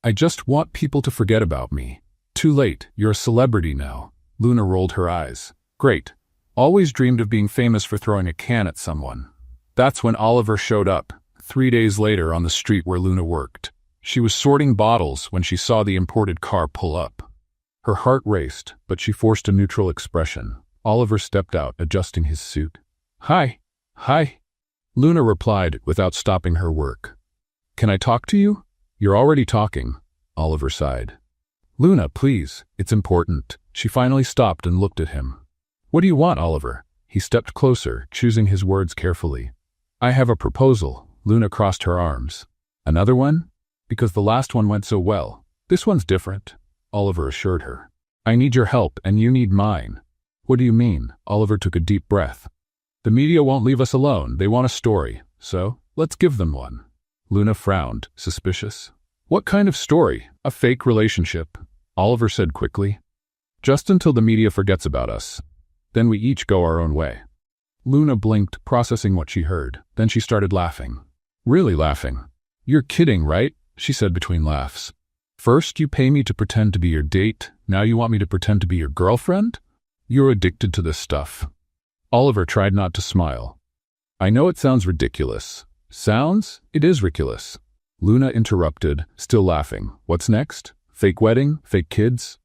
"I just want people to forget about me." "Too late, you're a celebrity now." Luna rolled her eyes. "Great. Always dreamed of being famous for throwing a can at someone." That's when Oliver showed up, 3 days later on the street where Luna worked. She was sorting bottles when she saw the imported car pull up. Her heart raced, but she forced a neutral expression. Oliver stepped out, adjusting his suit. Hi. Luna replied without stopping her work. "Can I talk to you?" "You're already talking," Oliver sighed. "Luna, please, it's important." She finally stopped and looked at him. "What do you want, Oliver?" He stepped closer, choosing his words carefully. "I have a proposal." Luna crossed her arms. "Another one?" "Because the last one went so well. This one's different," Oliver assured her. "I need your help and you need mine." "What do you mean?" Oliver took a deep breath. "The media won't leave us alone. They want a story. So, let's give them one." Luna frowned, suspicious. "What kind of story? A fake relationship?" Oliver said quickly. "Just until the media forgets about us. Then we each go our own way." Luna blinked, processing what she heard. Then she started laughing. Really laughing. "You're kidding, right?" she said between laughs. "First, you pay me to pretend to be your date. Now you want me to pretend to be your girlfriend? You're addicted to this stuff." Oliver tried not to smile. "I know it sounds ridiculous." "Sounds? It is ridiculous." Luna interrupted, still laughing. "What's next? Fake wedding? Fake kids?"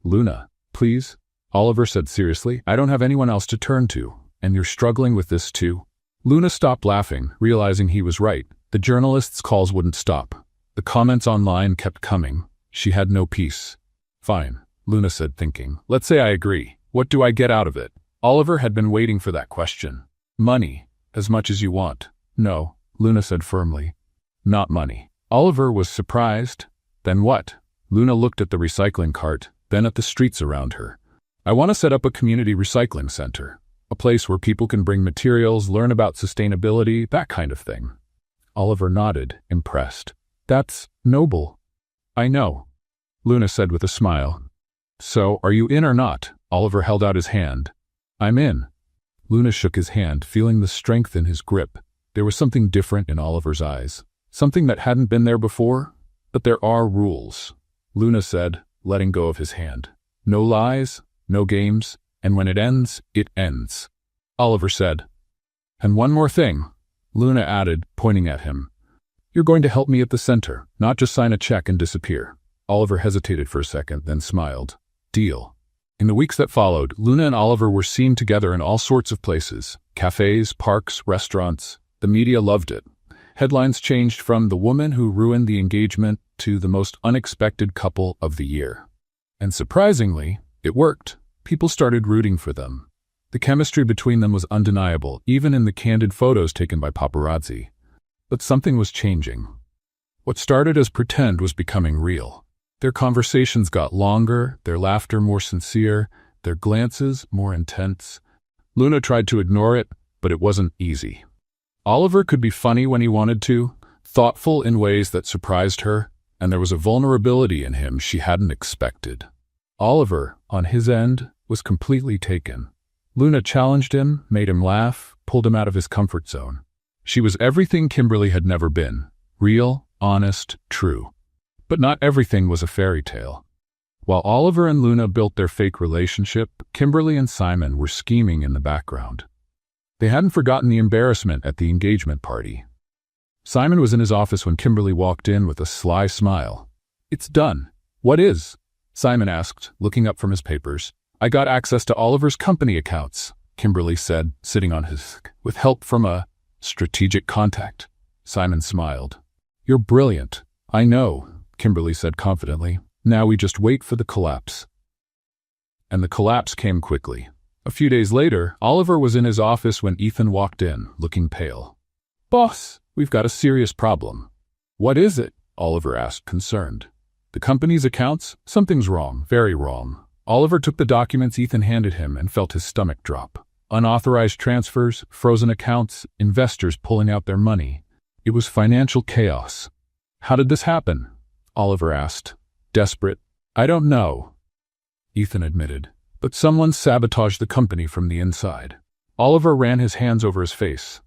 "Luna, please," Oliver said seriously. "I don't have anyone else to turn to, and you're struggling with this too." Luna stopped laughing, realizing he was right. The journalists' calls wouldn't stop. The comments online kept coming. She had no peace. "Fine," Luna said, thinking. "Let's say I agree. What do I get out of it?" Oliver had been waiting for that question. "Money. As much as you want." "No," Luna said firmly. "Not money." Oliver was surprised. "Then what?" Luna looked at the recycling cart, then at the streets around her. "I want to set up a community recycling center. A place where people can bring materials, learn about sustainability, that kind of thing." Oliver nodded, impressed. "That's noble." "I know," Luna said with a smile. "So, are you in or not?" Oliver held out his hand. "I'm in." Luna shook his hand, feeling the strength in his grip. There was something different in Oliver's eyes. Something that hadn't been there before. "But there are rules," Luna said, letting go of his hand. "No lies, no games, and when it ends, it ends." Oliver said. "And one more thing," Luna added, pointing at him. "You're going to help me at the center, not just sign a check and disappear." Oliver hesitated for a second, then smiled. "Deal." In the weeks that followed, Luna and Oliver were seen together in all sorts of places. Cafes, parks, restaurants. The media loved it. Headlines changed from "the woman who ruined the engagement" to "the most unexpected couple of the year." And surprisingly, it worked. People started rooting for them. The chemistry between them was undeniable, even in the candid photos taken by paparazzi. But something was changing. What started as pretend was becoming real. Their conversations got longer, their laughter more sincere, their glances more intense. Luna tried to ignore it, but it wasn't easy. Oliver could be funny when he wanted to, thoughtful in ways that surprised her, and there was a vulnerability in him she hadn't expected. Oliver, on his end, was completely taken. Luna challenged him, made him laugh, pulled him out of his comfort zone. She was everything Kimberly had never been. Real, honest, true. But not everything was a fairy tale. While Oliver and Luna built their fake relationship, Kimberly and Simon were scheming in the background. They hadn't forgotten the embarrassment at the engagement party. Simon was in his office when Kimberly walked in with a sly smile. "It's done." "What is?" Simon asked, looking up from his papers. "I got access to Oliver's company accounts," Kimberly said, sitting on his, "with help from a strategic contact." Simon smiled. "You're brilliant." "I know," Kimberly said confidently. "Now we just wait for the collapse." And the collapse came quickly. A few days later, Oliver was in his office when Ethan walked in, looking pale. "Boss, we've got a serious problem." "What is it?" Oliver asked, concerned. "The company's accounts? Something's wrong, very wrong." Oliver took the documents Ethan handed him and felt his stomach drop. Unauthorized transfers, frozen accounts, investors pulling out their money. It was financial chaos. "How did this happen?" Oliver asked, desperate. "I don't know," Ethan admitted, "but someone sabotaged the company from the inside." Oliver ran his hands over his face.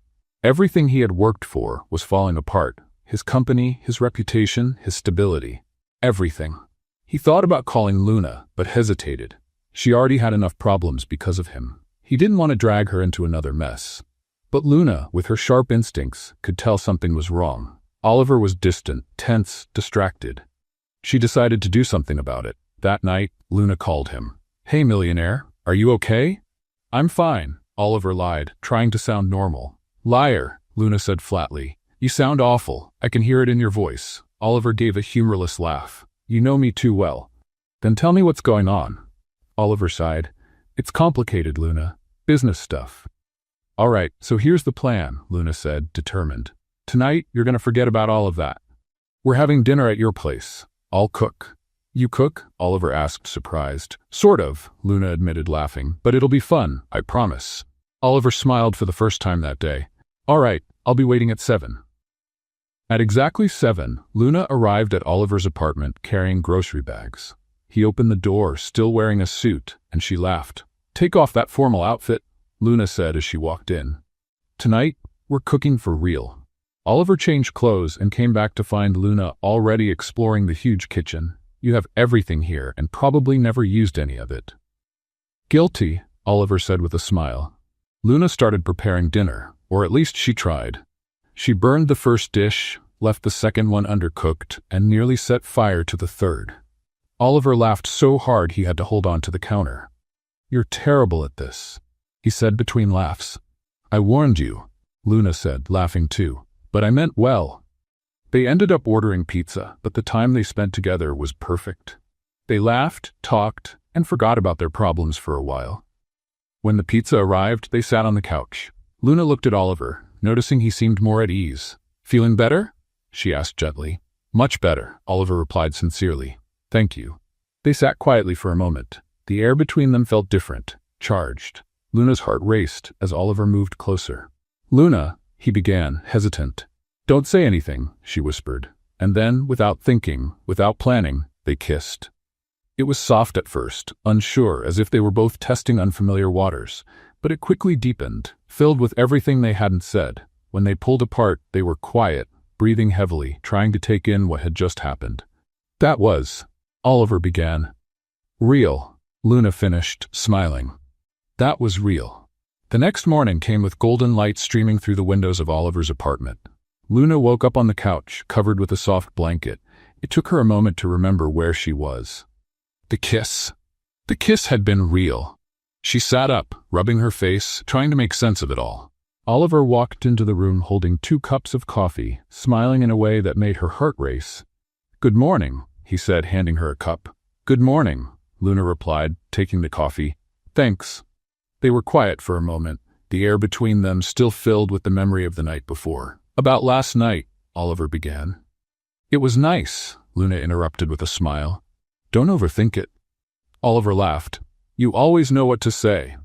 Everything he had worked for was falling apart. His company, his reputation, his stability. Everything. He thought about calling Luna, but hesitated. She already had enough problems because of him. He didn't want to drag her into another mess. But Luna, with her sharp instincts, could tell something was wrong. Oliver was distant, tense, distracted. She decided to do something about it. That night, Luna called him. "Hey, millionaire, are you okay?" "I'm fine," Oliver lied, trying to sound normal. "Liar," Luna said flatly. "You sound awful. I can hear it in your voice." Oliver gave a humorless laugh. "You know me too well." "Then tell me what's going on." Oliver sighed. "It's complicated, Luna. Business stuff." "All right, so here's the plan," Luna said, determined. "Tonight, you're going to forget about all of that. We're having dinner at your place. I'll cook." "You cook?" Oliver asked, surprised. "Sort of," Luna admitted, laughing. "But it'll be fun, I promise." Oliver smiled for the first time that day. "All right, I'll be waiting at 7. At exactly 7, Luna arrived at Oliver's apartment carrying grocery bags. He opened the door, still wearing a suit, and she laughed. "Take off that formal outfit," Luna said as she walked in. "Tonight, we're cooking for real." Oliver changed clothes and came back to find Luna already exploring the huge kitchen. "You have everything here and probably never used any of it." "Guilty," Oliver said with a smile. Luna started preparing dinner, or at least she tried. She burned the first dish, left the second one undercooked, and nearly set fire to the third. Oliver laughed so hard he had to hold on to the counter. "You're terrible at this," he said between laughs. "I warned you," Luna said, laughing too, "but I meant well." They ended up ordering pizza, but the time they spent together was perfect. They laughed, talked, and forgot about their problems for a while. When the pizza arrived, they sat on the couch. Luna looked at Oliver, noticing he seemed more at ease. "Feeling better?" she asked gently. "Much better," Oliver replied sincerely. "Thank you." They sat quietly for a moment. The air between them felt different, charged. Luna's heart raced as Oliver moved closer. "Luna," he began, hesitant. "Don't say anything," she whispered. And then, without thinking, without planning, they kissed. It was soft at first, unsure, as if they were both testing unfamiliar waters, but it quickly deepened, filled with everything they hadn't said. When they pulled apart, they were quiet, breathing heavily, trying to take in what had just happened. "That was," Oliver began. "Real," Luna finished, smiling. "That was real." The next morning came with golden light streaming through the windows of Oliver's apartment. Luna woke up on the couch, covered with a soft blanket. It took her a moment to remember where she was. The kiss. The kiss had been real. She sat up, rubbing her face, trying to make sense of it all. Oliver walked into the room holding 2 cups of coffee, smiling in a way that made her heart race. "Good morning," he said, handing her a cup. "Good morning," Luna replied, taking the coffee. "Thanks." They were quiet for a moment, the air between them still filled with the memory of the night before. "About last night," Oliver began. "It was nice," Luna interrupted with a smile. "Don't overthink it." Oliver laughed. "You always know what to say."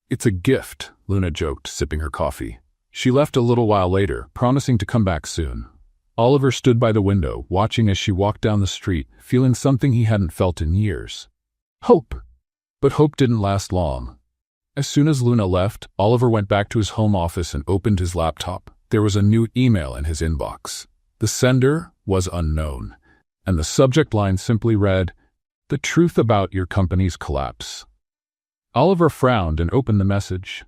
"It's a gift," Luna joked, sipping her coffee. She left a little while later, promising to come back soon. Oliver stood by the window, watching as she walked down the street, feeling something he hadn't felt in years. Hope. But hope didn't last long. As soon as Luna left, Oliver went back to his home office and opened his laptop. There was a new email in his inbox. The sender was unknown, and the subject line simply read, "The truth about your company's collapse." Oliver frowned and opened the message.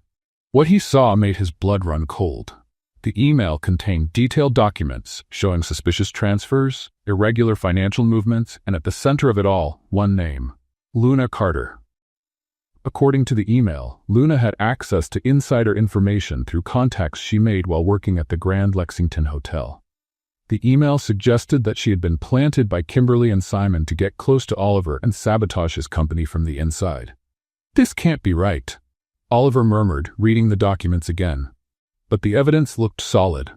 What he saw made his blood run cold. The email contained detailed documents showing suspicious transfers, irregular financial movements, and at the center of it all, one name: Luna Carter. According to the email, Luna had access to insider information through contacts she made while working at the Grand Lexington Hotel. The email suggested that she had been planted by Kimberly and Simon to get close to Oliver and sabotage his company from the inside. "This can't be right," Oliver murmured, reading the documents again. But the evidence looked solid.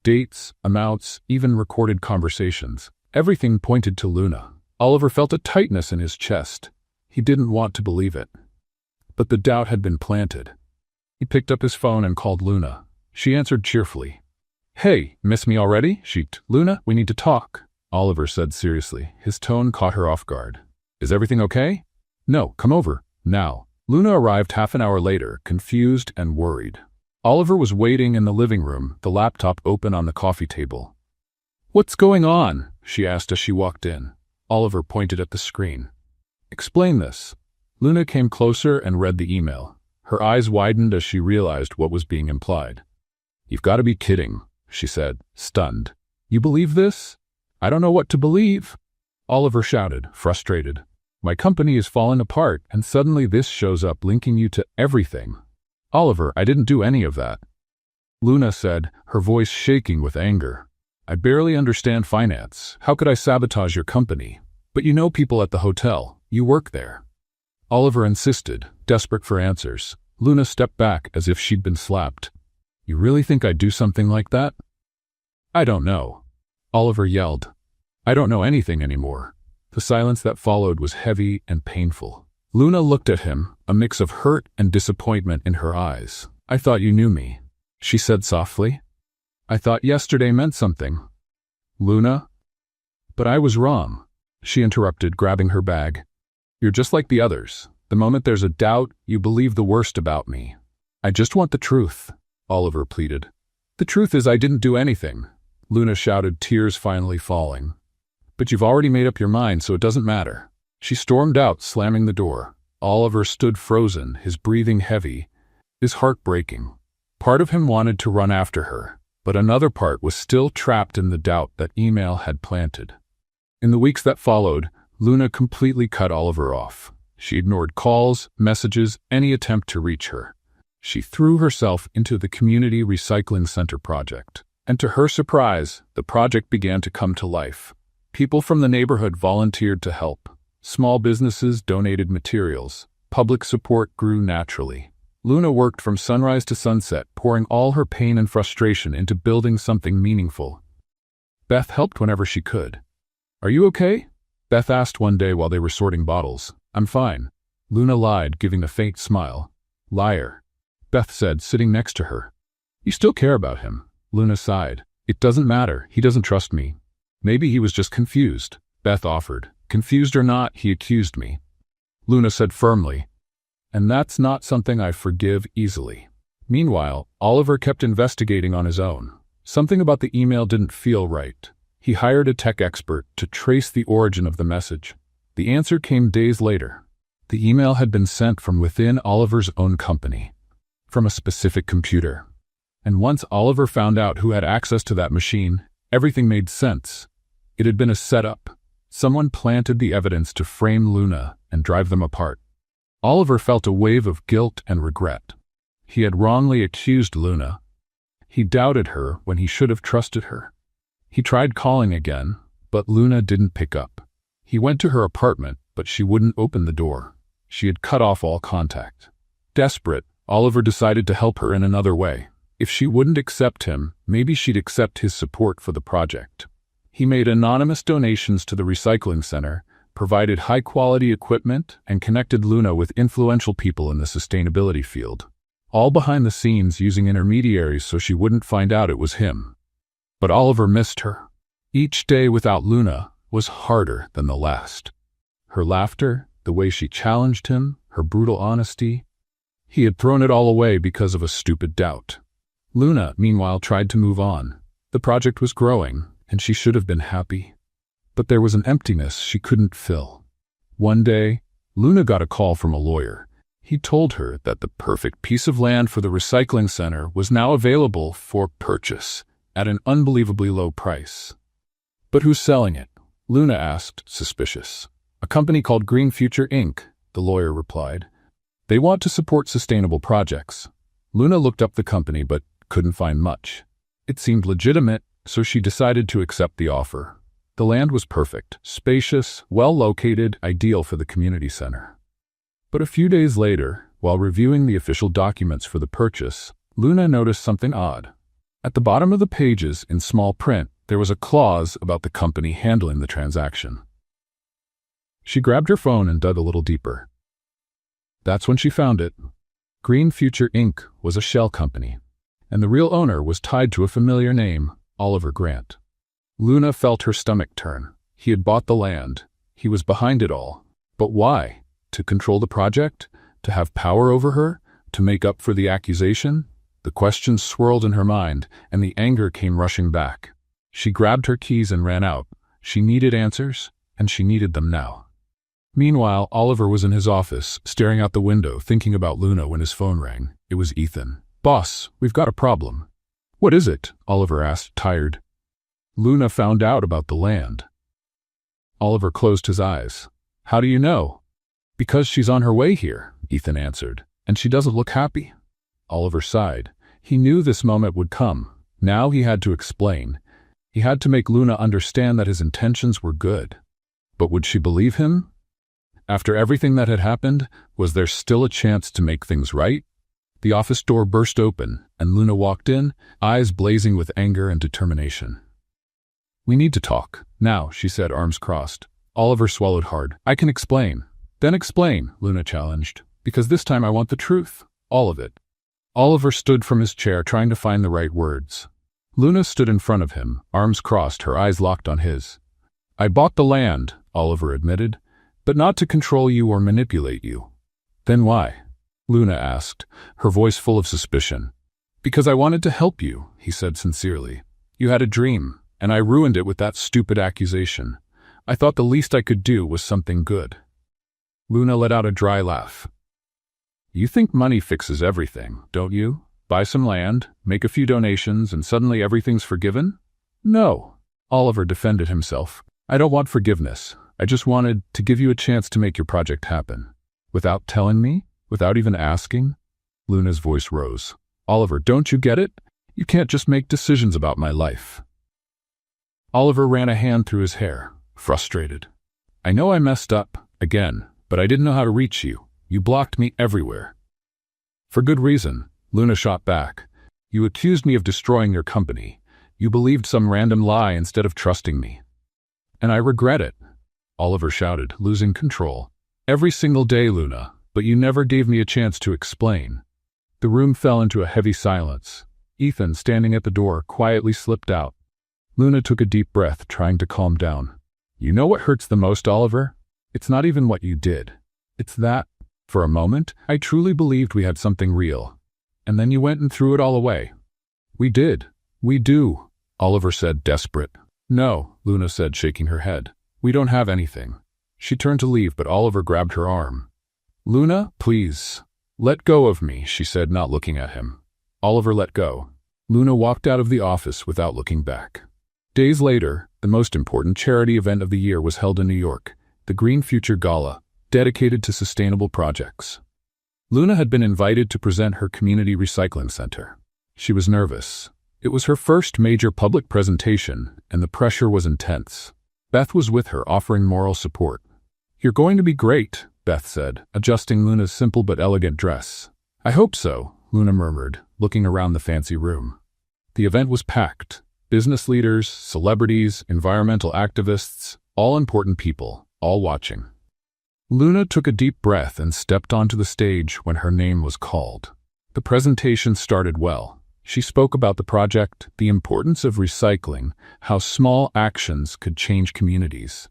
Dates, amounts, even recorded conversations. Everything pointed to Luna. Oliver felt a tightness in his chest. He didn't want to believe it. But the doubt had been planted. He picked up his phone and called Luna. She answered cheerfully. "Hey, miss me already?" shrieked. "Luna, we need to talk," Oliver said seriously. His tone caught her off guard. "Is everything okay?" "No, come over, now." Luna arrived half an hour later, confused and worried. Oliver was waiting in the living room, the laptop open on the coffee table. "What's going on?" she asked as she walked in. Oliver pointed at the screen. "Explain this." Luna came closer and read the email. Her eyes widened as she realized what was being implied. "You've got to be kidding," she said, stunned. "You believe this?" "I don't know what to believe," Oliver shouted, frustrated. "My company is falling apart, and suddenly this shows up linking you to everything." "Oliver, I didn't do any of that," Luna said, her voice shaking with anger. "I barely understand finance. How could I sabotage your company? But you know people at the hotel. You work there." Oliver insisted, desperate for answers. Luna stepped back as if she'd been slapped. "You really think I'd do something like that?" "I don't know," Oliver yelled. "I don't know anything anymore." The silence that followed was heavy and painful. Luna looked at him, a mix of hurt and disappointment in her eyes. "I thought you knew me," she said softly. "I thought yesterday meant something." "Luna?" "But I was wrong," she interrupted, grabbing her bag. "You're just like the others. The moment there's a doubt, you believe the worst about me. I just want the truth, Oliver pleaded. The truth is I didn't do anything, Luna shouted, tears finally falling. But you've already made up your mind, so it doesn't matter. She stormed out, slamming the door. Oliver stood frozen, his breathing heavy, his heart breaking. Part of him wanted to run after her, but another part was still trapped in the doubt that email had planted. In the weeks that followed, Luna completely cut Oliver off. She ignored calls, messages, any attempt to reach her. She threw herself into the community recycling center project. And to her surprise, the project began to come to life. People from the neighborhood volunteered to help. Small businesses donated materials. Public support grew naturally. Luna worked from sunrise to sunset, pouring all her pain and frustration into building something meaningful. Beth helped whenever she could. Are you okay? Beth asked one day while they were sorting bottles. I'm fine. Luna lied, giving a faint smile. Liar, Beth said, sitting next to her. You still care about him. Luna sighed. It doesn't matter. He doesn't trust me. Maybe he was just confused, Beth offered. Confused or not, he accused me. Luna said firmly. And that's not something I forgive easily. Meanwhile, Oliver kept investigating on his own. Something about the email didn't feel right. He hired a tech expert to trace the origin of the message. The answer came days later. The email had been sent from within Oliver's own company, from a specific computer. And once Oliver found out who had access to that machine, everything made sense. It had been a setup. Someone planted the evidence to frame Luna and drive them apart. Oliver felt a wave of guilt and regret. He had wrongly accused Luna. He doubted her when he should have trusted her. He tried calling again, but Luna didn't pick up. He went to her apartment, but she wouldn't open the door. She had cut off all contact. Desperate, Oliver decided to help her in another way. If she wouldn't accept him, maybe she'd accept his support for the project. He made anonymous donations to the recycling center, provided high-quality equipment, and connected Luna with influential people in the sustainability field. All behind the scenes using intermediaries so she wouldn't find out it was him. But Oliver missed her. Each day without Luna was harder than the last. Her laughter, the way she challenged him, her brutal honesty. He had thrown it all away because of a stupid doubt. Luna, meanwhile, tried to move on. The project was growing, and she should have been happy. But there was an emptiness she couldn't fill. One day, Luna got a call from a lawyer. He told her that the perfect piece of land for the recycling center was now available for purchase at an unbelievably low price. But who's selling it? Luna asked, suspicious. A company called Green Future Inc., the lawyer replied. They want to support sustainable projects. Luna looked up the company but couldn't find much. It seemed legitimate, so she decided to accept the offer. The land was perfect, spacious, well-located, ideal for the community center. But a few days later, while reviewing the official documents for the purchase, Luna noticed something odd. At the bottom of the pages, in small print, there was a clause about the company handling the transaction. She grabbed her phone and dug a little deeper. That's when she found it. Green Future Inc. was a shell company, and the real owner was tied to a familiar name, Oliver Grant. Luna felt her stomach turn. He had bought the land. He was behind it all. But why? To control the project? To have power over her? To make up for the accusation? The questions swirled in her mind, and the anger came rushing back. She grabbed her keys and ran out. She needed answers, and she needed them now. Meanwhile, Oliver was in his office, staring out the window, thinking about Luna when his phone rang. It was Ethan. Boss, we've got a problem. What is it? Oliver asked, tired. Luna found out about the land. Oliver closed his eyes. How do you know? Because she's on her way here, Ethan answered. And she doesn't look happy. Oliver sighed. He knew this moment would come. Now he had to explain. He had to make Luna understand that his intentions were good. But would she believe him? After everything that had happened, was there still a chance to make things right? The office door burst open, and Luna walked in, eyes blazing with anger and determination. We need to talk. Now, she said, arms crossed. Oliver swallowed hard. I can explain. Then explain, Luna challenged. Because this time I want the truth. All of it. Oliver stood from his chair, trying to find the right words. Luna stood in front of him, arms crossed, her eyes locked on his. I bought the land, Oliver admitted, but not to control you or manipulate you. Then why? Luna asked, her voice full of suspicion. Because I wanted to help you, he said sincerely. You had a dream, and I ruined it with that stupid accusation. I thought the least I could do was something good. Luna let out a dry laugh. You think money fixes everything, don't you? Buy some land, make a few donations, and suddenly everything's forgiven? No. Oliver defended himself. I don't want forgiveness. I just wanted to give you a chance to make your project happen. Without telling me? Without even asking? Luna's voice rose. Oliver, don't you get it? You can't just make decisions about my life. Oliver ran a hand through his hair, frustrated. I know I messed up, again, but I didn't know how to reach you. You blocked me everywhere. For good reason, Luna shot back. You accused me of destroying your company. You believed some random lie instead of trusting me. And I regret it, Oliver shouted, losing control. Every single day, Luna, but you never gave me a chance to explain. The room fell into a heavy silence. Ethan, standing at the door, quietly slipped out. Luna took a deep breath, trying to calm down. You know what hurts the most, Oliver? It's not even what you did. It's that, for a moment, I truly believed we had something real. And then you went and threw it all away. We did. We do, Oliver said, desperate. No, Luna said, shaking her head. We don't have anything. She turned to leave, but Oliver grabbed her arm. Luna, please. Let go of me, she said, not looking at him. Oliver let go. Luna walked out of the office without looking back. Days later, the most important charity event of the year was held in New York, the Green Future Gala, dedicated to sustainable projects. Luna had been invited to present her community recycling center. She was nervous. It was her first major public presentation, and the pressure was intense. Beth was with her, offering moral support. You're going to be great, Beth said, adjusting Luna's simple but elegant dress. I hope so, Luna murmured, looking around the fancy room. The event was packed. Business leaders, celebrities, environmental activists, all important people, all watching. Luna took a deep breath and stepped onto the stage when her name was called. The presentation started well. She spoke about the project, the importance of recycling, how small actions could change communities.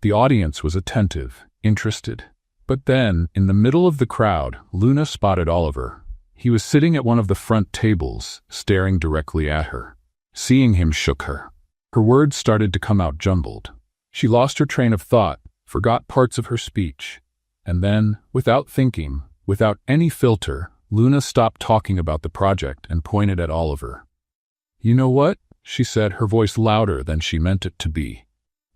The audience was attentive, interested. But then, in the middle of the crowd, Luna spotted Oliver. He was sitting at one of the front tables, staring directly at her. Seeing him shook her. Her words started to come out jumbled. She lost her train of thought, forgot parts of her speech. And then, without thinking, without any filter, Luna stopped talking about the project and pointed at Oliver. You know what? She said, her voice louder than she meant it to be.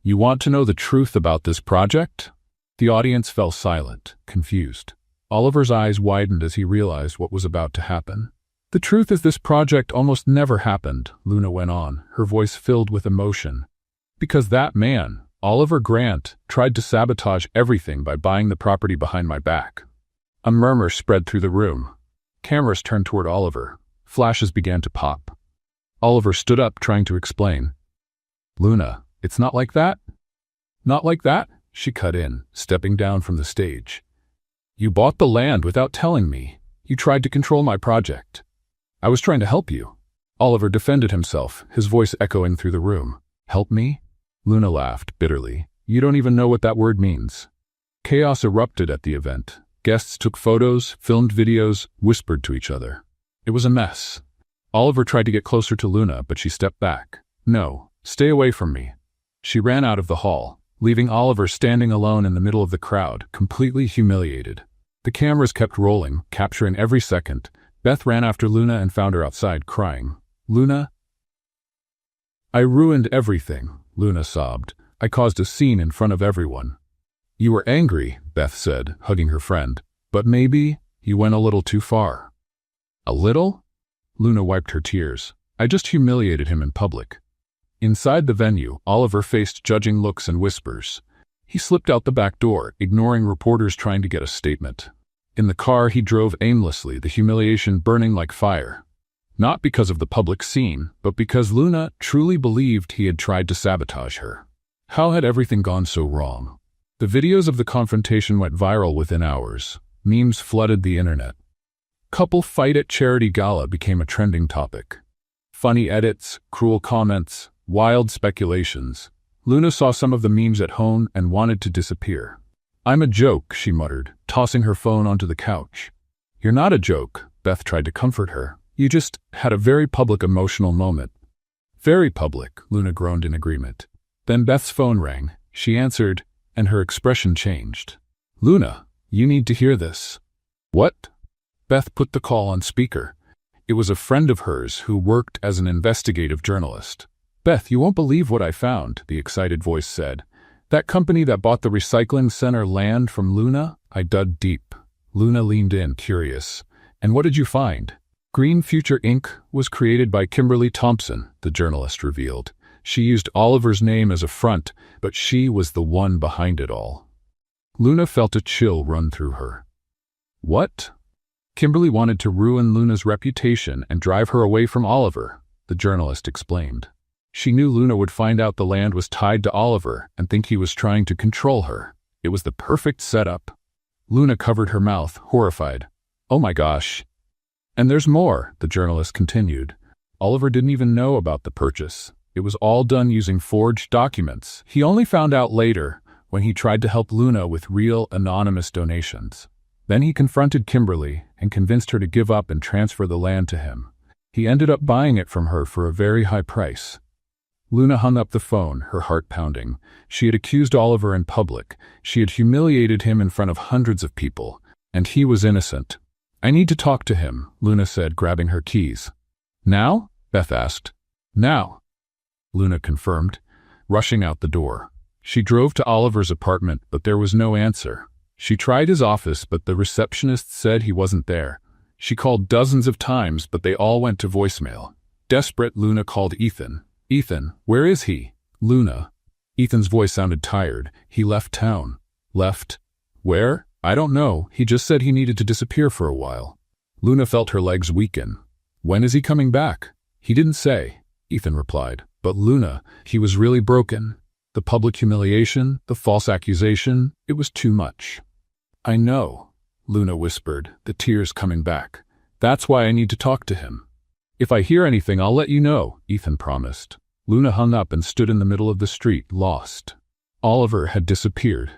You want to know the truth about this project? The audience fell silent, confused. Oliver's eyes widened as he realized what was about to happen. The truth is this project almost never happened, Luna went on, her voice filled with emotion. Because that man, Oliver Grant, tried to sabotage everything by buying the property behind my back. A murmur spread through the room. Cameras turned toward Oliver. Flashes began to pop. Oliver stood up, trying to explain. Luna, it's not like that. Not like that, she cut in, stepping down from the stage. You bought the land without telling me. You tried to control my project. I was trying to help you. Oliver defended himself, his voice echoing through the room. Help me? Luna laughed bitterly. You don't even know what that word means. Chaos erupted at the event. Guests took photos, filmed videos, whispered to each other. It was a mess. Oliver tried to get closer to Luna, but she stepped back. No, stay away from me. She ran out of the hall, leaving Oliver standing alone in the middle of the crowd, completely humiliated. The cameras kept rolling, capturing every second. Beth ran after Luna and found her outside, crying. Luna? I ruined everything, Luna sobbed. I caused a scene in front of everyone. You were angry, Beth said, hugging her friend. But maybe you went a little too far. A little? Luna wiped her tears. I just humiliated him in public. Inside the venue, Oliver faced judging looks and whispers. He slipped out the back door, ignoring reporters trying to get a statement. In the car, he drove aimlessly, the humiliation burning like fire. Not because of the public scene, but because Luna truly believed he had tried to sabotage her. How had everything gone so wrong? The videos of the confrontation went viral within hours. Memes flooded the internet. Couple fight at charity gala became a trending topic. Funny edits, cruel comments, wild speculations. Luna saw some of the memes at home and wanted to disappear. I'm a joke, she muttered, tossing her phone onto the couch. "You're not a joke," Beth tried to comfort her. "You just had a very public emotional moment." "Very public," Luna groaned in agreement. Then Beth's phone rang. She answered, and her expression changed. "Luna, you need to hear this." "What?" Beth put the call on speaker. It was a friend of hers who worked as an investigative journalist. "Beth, you won't believe what I found," the excited voice said. "That company that bought the recycling center land from Luna?" I dug deep. Luna leaned in, curious. "And what did you find?" Green Future Inc. was created by Kimberly Thompson, the journalist revealed. She used Oliver's name as a front, but she was the one behind it all. Luna felt a chill run through her. "What?" "Kimberly wanted to ruin Luna's reputation and drive her away from Oliver," the journalist explained. "She knew Luna would find out the land was tied to Oliver and think he was trying to control her. It was the perfect setup." Luna covered her mouth, horrified. "Oh my gosh." "And there's more," the journalist continued. "Oliver didn't even know about the purchase. It was all done using forged documents. He only found out later when he tried to help Luna with real, anonymous donations. Then he confronted Kimberly and convinced her to give up and transfer the land to him. He ended up buying it from her for a very high price." Luna hung up the phone, her heart pounding. She had accused Oliver in public. She had humiliated him in front of hundreds of people, and he was innocent. "I need to talk to him," Luna said, grabbing her keys. "Now?" Beth asked. "Now," Luna confirmed, rushing out the door. She drove to Oliver's apartment, but there was no answer. She tried his office, but the receptionist said he wasn't there. She called dozens of times, but they all went to voicemail. Desperate, Luna called Ethan. "Ethan, where is he?" "Luna." Ethan's voice sounded tired. "He left town." "Left? Where?" "I don't know. He just said he needed to disappear for a while." Luna felt her legs weaken. "When is he coming back?" "He didn't say," Ethan replied. "But Luna, he was really broken. The public humiliation, the false accusation, it was too much." "I know," Luna whispered, the tears coming back. "That's why I need to talk to him." "If I hear anything, I'll let you know," Ethan promised. Luna hung up and stood in the middle of the street, lost. Oliver had disappeared,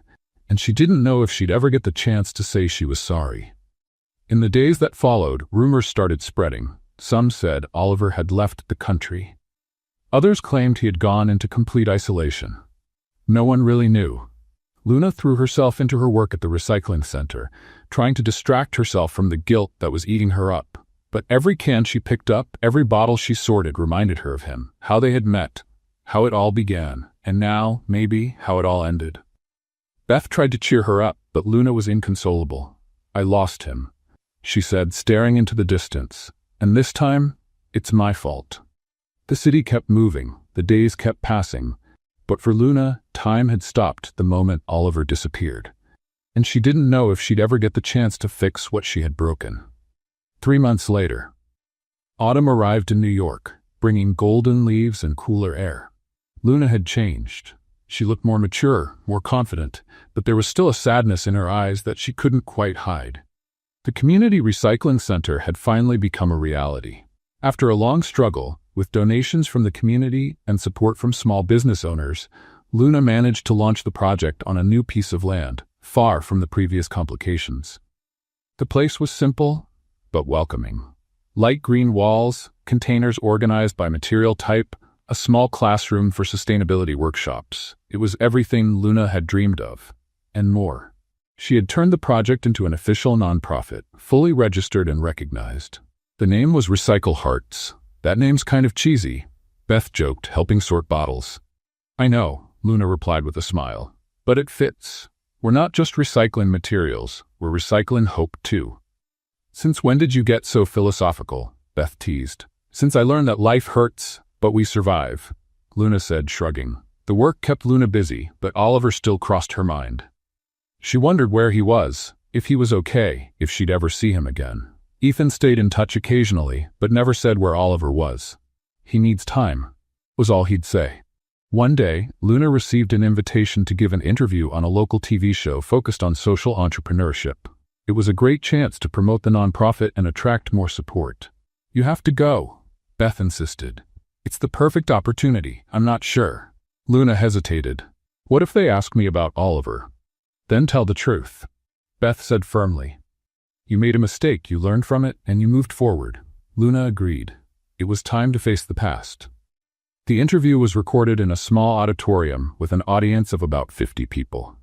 and she didn't know if she'd ever get the chance to say she was sorry. In the days that followed, rumors started spreading. Some said Oliver had left the country. Others claimed he had gone into complete isolation. No one really knew. Luna threw herself into her work at the recycling center, trying to distract herself from the guilt that was eating her up. But every can she picked up, every bottle she sorted reminded her of him, how they had met, how it all began, and now, maybe, how it all ended. Beth tried to cheer her up, but Luna was inconsolable. "I lost him," she said, staring into the distance. "And this time, it's my fault." The city kept moving, the days kept passing, but for Luna, time had stopped the moment Oliver disappeared. And she didn't know if she'd ever get the chance to fix what she had broken. 3 months later, autumn arrived in New York, bringing golden leaves and cooler air. Luna had changed. She looked more mature, more confident, but there was still a sadness in her eyes that she couldn't quite hide. The community recycling center had finally become a reality. After a long struggle, with donations from the community and support from small business owners, Luna managed to launch the project on a new piece of land, far from the previous complications. The place was simple, but welcoming. Light green walls, containers organized by material type, a small classroom for sustainability workshops. It was everything Luna had dreamed of, and more. She had turned the project into an official nonprofit, fully registered and recognized. The name was Recycle Hearts. "That name's kind of cheesy," Beth joked, helping sort bottles. "I know," Luna replied with a smile. "But it fits. We're not just recycling materials, we're recycling hope too." "Since when did you get so philosophical?" Beth teased. "Since I learned that life hurts, but we survive," Luna said, shrugging. The work kept Luna busy, but Oliver still crossed her mind. She wondered where he was, if he was okay, if she'd ever see him again. Ethan stayed in touch occasionally, but never said where Oliver was. "He needs time," was all he'd say. One day, Luna received an invitation to give an interview on a local TV show focused on social entrepreneurship. It was a great chance to promote the nonprofit and attract more support. "You have to go," Beth insisted. "It's the perfect opportunity. I'm not sure." Luna hesitated. "What if they ask me about Oliver?" "Then tell the truth." Beth said firmly. You made a mistake, you learned from it, and you moved forward. Luna agreed. It was time to face the past. The interview was recorded in a small auditorium with an audience of about 50 people.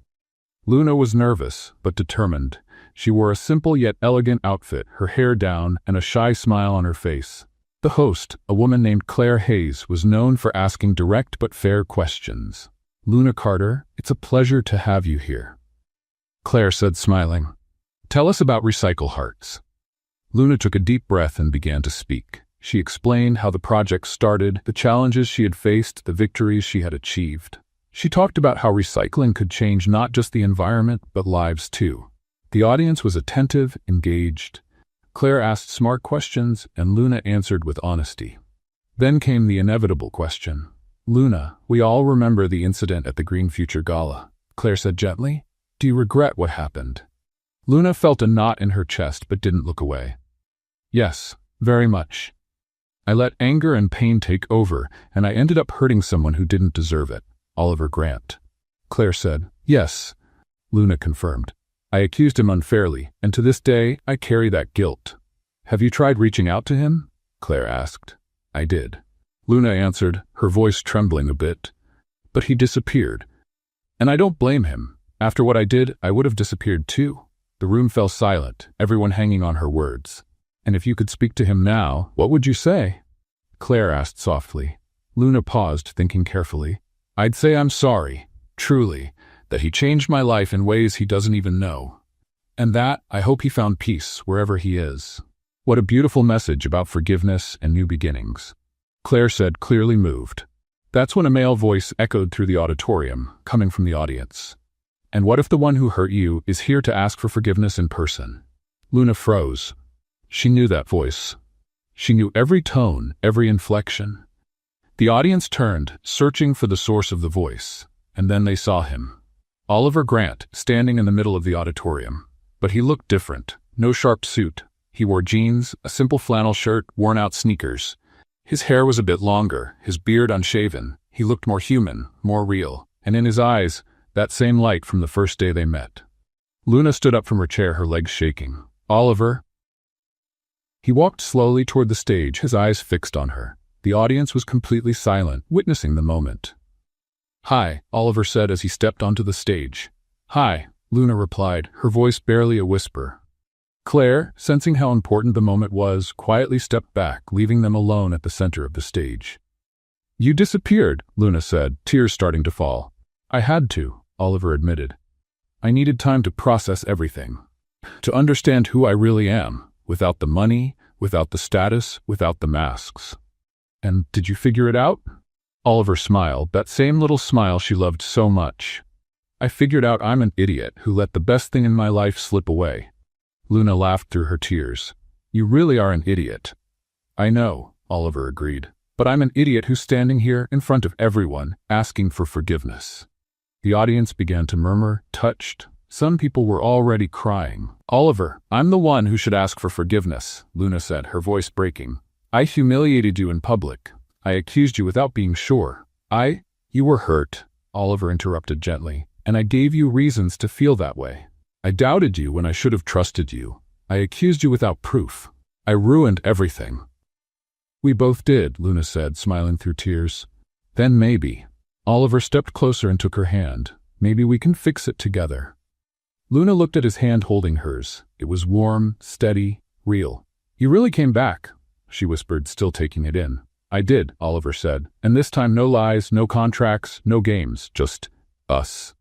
Luna was nervous, but determined. She wore a simple yet elegant outfit, her hair down, and a shy smile on her face. The host, a woman named Claire Hayes, was known for asking direct but fair questions. Luna Carter, it's a pleasure to have you here. Claire said, smiling. Tell us about Recycle Hearts. Luna took a deep breath and began to speak. She explained how the project started, the challenges she had faced, the victories she had achieved. She talked about how recycling could change not just the environment, but lives too. The audience was attentive, engaged. Claire asked smart questions, and Luna answered with honesty. Then came the inevitable question. Luna, we all remember the incident at the Green Future Gala. Claire said gently, do you regret what happened? Luna felt a knot in her chest but didn't look away. Yes, very much. I let anger and pain take over, and I ended up hurting someone who didn't deserve it. Oliver Grant. Claire said, yes. Luna confirmed. I accused him unfairly, and to this day, I carry that guilt. Have you tried reaching out to him? Claire asked. I did. Luna answered, her voice trembling a bit. But he disappeared. And I don't blame him. After what I did, I would have disappeared too. The room fell silent, everyone hanging on her words. And if you could speak to him now, what would you say? Claire asked softly. Luna paused, thinking carefully. I'd say I'm sorry, truly, that he changed my life in ways he doesn't even know. And that, I hope he found peace wherever he is. What a beautiful message about forgiveness and new beginnings. Claire said, clearly moved. That's when a male voice echoed through the auditorium, coming from the audience. And what if the one who hurt you is here to ask for forgiveness in person? Luna froze. She knew that voice. She knew every tone, every inflection. The audience turned, searching for the source of the voice, and then they saw him. Oliver Grant, standing in the middle of the auditorium. But he looked different. No sharp suit. He wore jeans, a simple flannel shirt, worn-out sneakers. His hair was a bit longer, his beard unshaven. He looked more human, more real, and in his eyes, that same light from the first day they met. Luna stood up from her chair, her legs shaking. Oliver. He walked slowly toward the stage, his eyes fixed on her. The audience was completely silent, witnessing the moment. Hi, Oliver said as he stepped onto the stage. Hi, Luna replied, her voice barely a whisper. Claire, sensing how important the moment was, quietly stepped back, leaving them alone at the center of the stage. You disappeared, Luna said, tears starting to fall. I had to, Oliver admitted. I needed time to process everything. To understand who I really am, without the money, without the status, without the masks. And did you figure it out? Oliver smiled, that same little smile she loved so much. I figured out I'm an idiot who let the best thing in my life slip away. Luna laughed through her tears. You really are an idiot. I know, Oliver agreed. But I'm an idiot who's standing here in front of everyone, asking for forgiveness. The audience began to murmur, touched. Some people were already crying. Oliver, I'm the one who should ask for forgiveness, Luna said, her voice breaking. I humiliated you in public. I accused you without being sure. You were hurt, Oliver interrupted gently, and I gave you reasons to feel that way. I doubted you when I should have trusted you. I accused you without proof. I ruined everything. We both did, Luna said, smiling through tears. Then maybe. Oliver stepped closer and took her hand. Maybe we can fix it together. Luna looked at his hand holding hers. It was warm, steady, real. You really came back, she whispered, still taking it in. I did, Oliver said, and this time no lies, no contracts, no games, just us.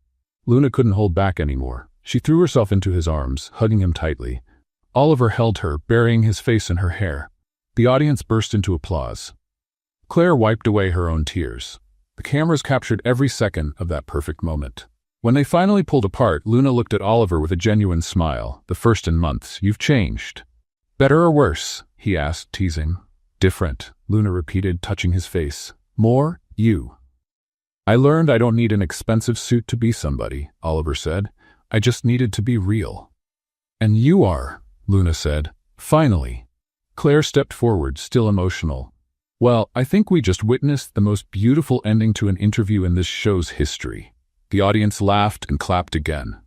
Luna couldn't hold back anymore. She threw herself into his arms, hugging him tightly. Oliver held her, burying his face in her hair. The audience burst into applause. Claire wiped away her own tears. The cameras captured every second of that perfect moment. When they finally pulled apart, Luna looked at Oliver with a genuine smile. The first in months. You've changed. Better or worse? He asked, teasing. Different, Luna repeated, touching his face. More, you. I learned I don't need an expensive suit to be somebody, Oliver said. I just needed to be real. And you are, Luna said. Finally. Claire stepped forward, still emotional. Well, I think we just witnessed the most beautiful ending to an interview in this show's history. The audience laughed and clapped again.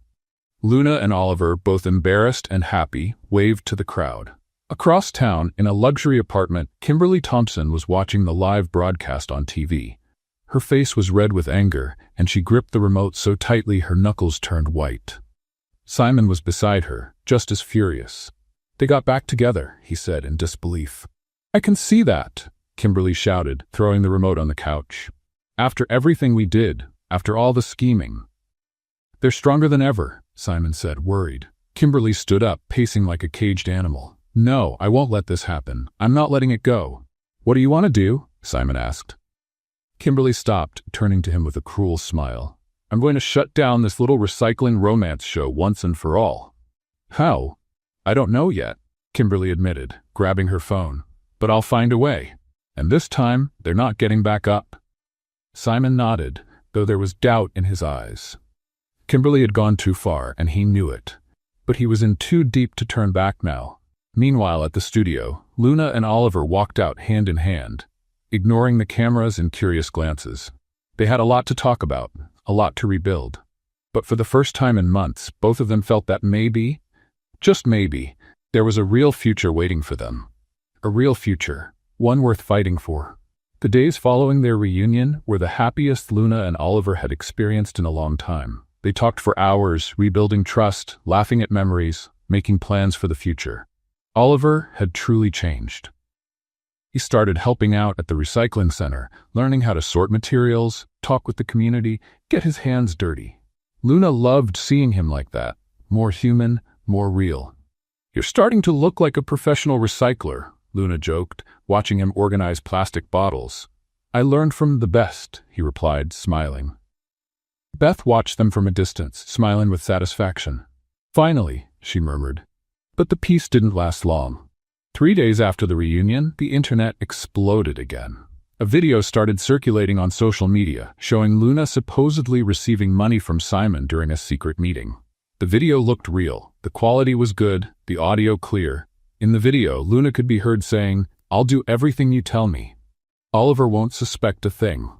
Luna and Oliver, both embarrassed and happy, waved to the crowd. Across town, in a luxury apartment, Kimberly Thompson was watching the live broadcast on TV. Her face was red with anger, and she gripped the remote so tightly her knuckles turned white. Simon was beside her, just as furious. "They got back together," he said in disbelief. "I can see that," Kimberly shouted, throwing the remote on the couch. "After everything we did, after all the scheming." "They're stronger than ever," Simon said, worried. Kimberly stood up, pacing like a caged animal. "No, I won't let this happen. I'm not letting it go." "What do you want to do?" Simon asked. Kimberly stopped, turning to him with a cruel smile. "I'm going to shut down this little recycling romance show once and for all." "How?" "I don't know yet," Kimberly admitted, grabbing her phone. "But I'll find a way. And this time, they're not getting back up." Simon nodded, though there was doubt in his eyes. Kimberly had gone too far, and he knew it. But he was in too deep to turn back now. Meanwhile, at the studio, Luna and Oliver walked out hand in hand, ignoring the cameras and curious glances. They had a lot to talk about, a lot to rebuild. But for the first time in months, both of them felt that maybe, just maybe, there was a real future waiting for them. A real future, one worth fighting for. The days following their reunion were the happiest Luna and Oliver had experienced in a long time. They talked for hours, rebuilding trust, laughing at memories, making plans for the future. Oliver had truly changed. He started helping out at the recycling center, learning how to sort materials, talk with the community, get his hands dirty. Luna loved seeing him like that, more human, more real. "You're starting to look like a professional recycler," Luna joked, watching him organize plastic bottles. "I learned from the best," he replied, smiling. Beth watched them from a distance, smiling with satisfaction. "Finally," she murmured. But the peace didn't last long. 3 days after the reunion, the internet exploded again. A video started circulating on social media, showing Luna supposedly receiving money from Simon during a secret meeting. The video looked real. The quality was good, the audio clear. In the video, Luna could be heard saying, "I'll do everything you tell me. Oliver won't suspect a thing."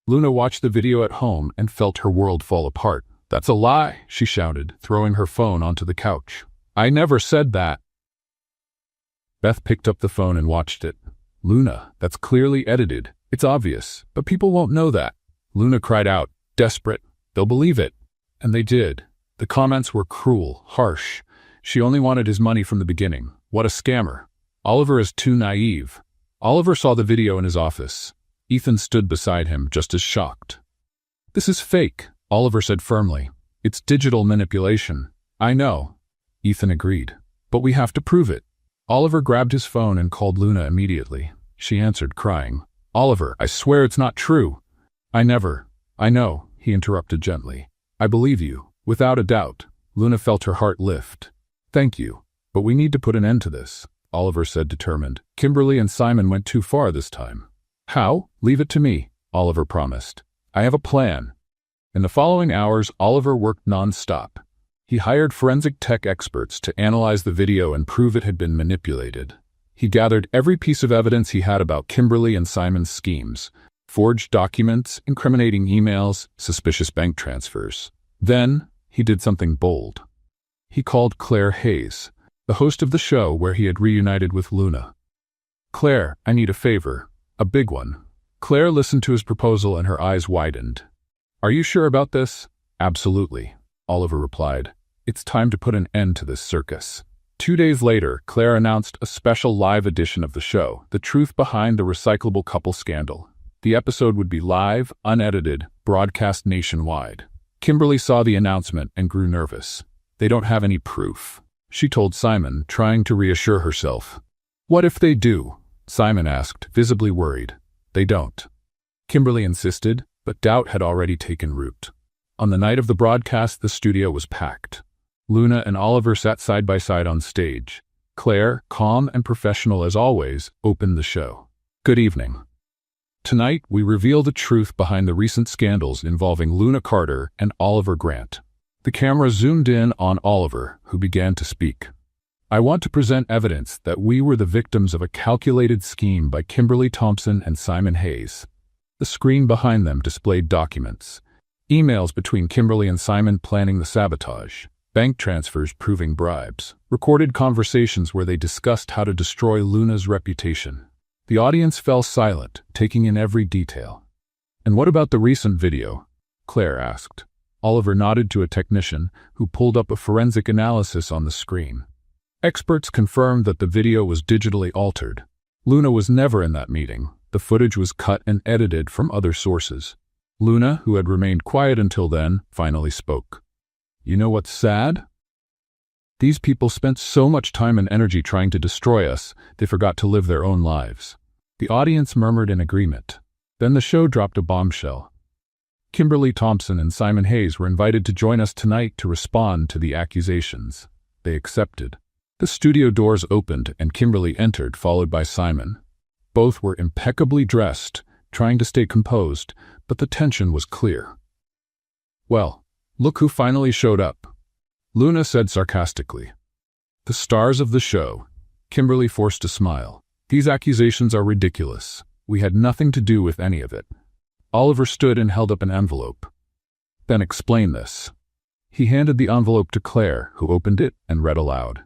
Luna watched the video at home and felt her world fall apart. "That's a lie," she shouted, throwing her phone onto the couch. "I never said that." Beth picked up the phone and watched it. "Luna, that's clearly edited. It's obvious, but people won't know that." Luna cried out, desperate. "They'll believe it." And they did. The comments were cruel, harsh. She only wanted his money from the beginning. What a scammer. Oliver is too naive. Oliver saw the video in his office. Ethan stood beside him, just as shocked. "This is fake," Oliver said firmly. "It's digital manipulation." "I know," Ethan agreed. "But we have to prove it." Oliver grabbed his phone and called Luna immediately. She answered, crying. "Oliver, I swear it's not true." I know," he interrupted gently. "I believe you, without a doubt." Luna felt her heart lift. "Thank you, but we need to put an end to this," Oliver said, determined. "Kimberly and Simon went too far this time." "How?" "Leave it to me," Oliver promised. "I have a plan." In the following hours, Oliver worked non-stop. He hired forensic tech experts to analyze the video and prove it had been manipulated. He gathered every piece of evidence he had about Kimberly and Simon's schemes: forged documents, incriminating emails, suspicious bank transfers. Then, he did something bold. He called Claire Hayes, the host of the show where he had reunited with Luna. "Claire, I need a favor. A big one." Claire listened to his proposal and her eyes widened. "Are you sure about this?" "Absolutely," Oliver replied. "It's time to put an end to this circus." 2 days later, Claire announced a special live edition of the show, The Truth Behind the Recyclable Couple Scandal. The episode would be live, unedited, broadcast nationwide. Kimberly saw the announcement and grew nervous. "They don't have any proof," she told Simon, trying to reassure herself. "What if they do?" Simon asked, visibly worried. "They don't," Kimberly insisted, but doubt had already taken root. On the night of the broadcast, the studio was packed. Luna and Oliver sat side by side on stage. Claire, calm and professional as always, opened the show. "Good evening. Tonight, we reveal the truth behind the recent scandals involving Luna Carter and Oliver Grant." The camera zoomed in on Oliver, who began to speak. "I want to present evidence that we were the victims of a calculated scheme by Kimberly Thompson and Simon Hayes." The screen behind them displayed documents. Emails between Kimberly and Simon planning the sabotage. bank transfers proving bribes, recorded conversations where they discussed how to destroy Luna's reputation. The audience fell silent, taking in every detail. "And what about the recent video?" Claire asked. Oliver nodded to a technician who pulled up a forensic analysis on the screen. Experts confirmed that the video was digitally altered. Luna was never in that meeting. The footage was cut and edited from other sources. Luna, who had remained quiet until then, finally spoke. "You know what's sad? These people spent so much time and energy trying to destroy us, they forgot to live their own lives." The audience murmured in agreement. Then the show dropped a bombshell. Kimberly Thompson and Simon Hayes were invited to join us tonight to respond to the accusations. They accepted. The studio doors opened and Kimberly entered, followed by Simon. Both were impeccably dressed, trying to stay composed, but the tension was clear. "Well, look who finally showed up," Luna said sarcastically. "The stars of the show." Kimberly forced a smile. "These accusations are ridiculous. We had nothing to do with any of it." Oliver stood and held up an envelope. "Then explain this." He handed the envelope to Claire, who opened it and read aloud.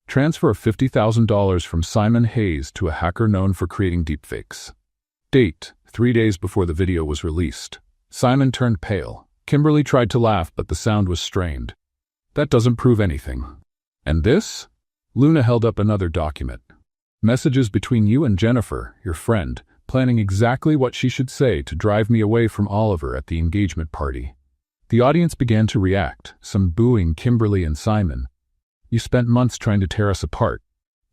"Transfer of $50,000 from Simon Hayes to a hacker known for creating deepfakes. Date, 3 days before the video was released." Simon turned pale. Kimberly tried to laugh, but the sound was strained. "That doesn't prove anything." "And this?" Luna held up another document. "Messages between you and Jennifer, your friend, planning exactly what she should say to drive me away from Oliver at the engagement party." The audience began to react, some booing Kimberly and Simon. "You spent months trying to tear us apart,"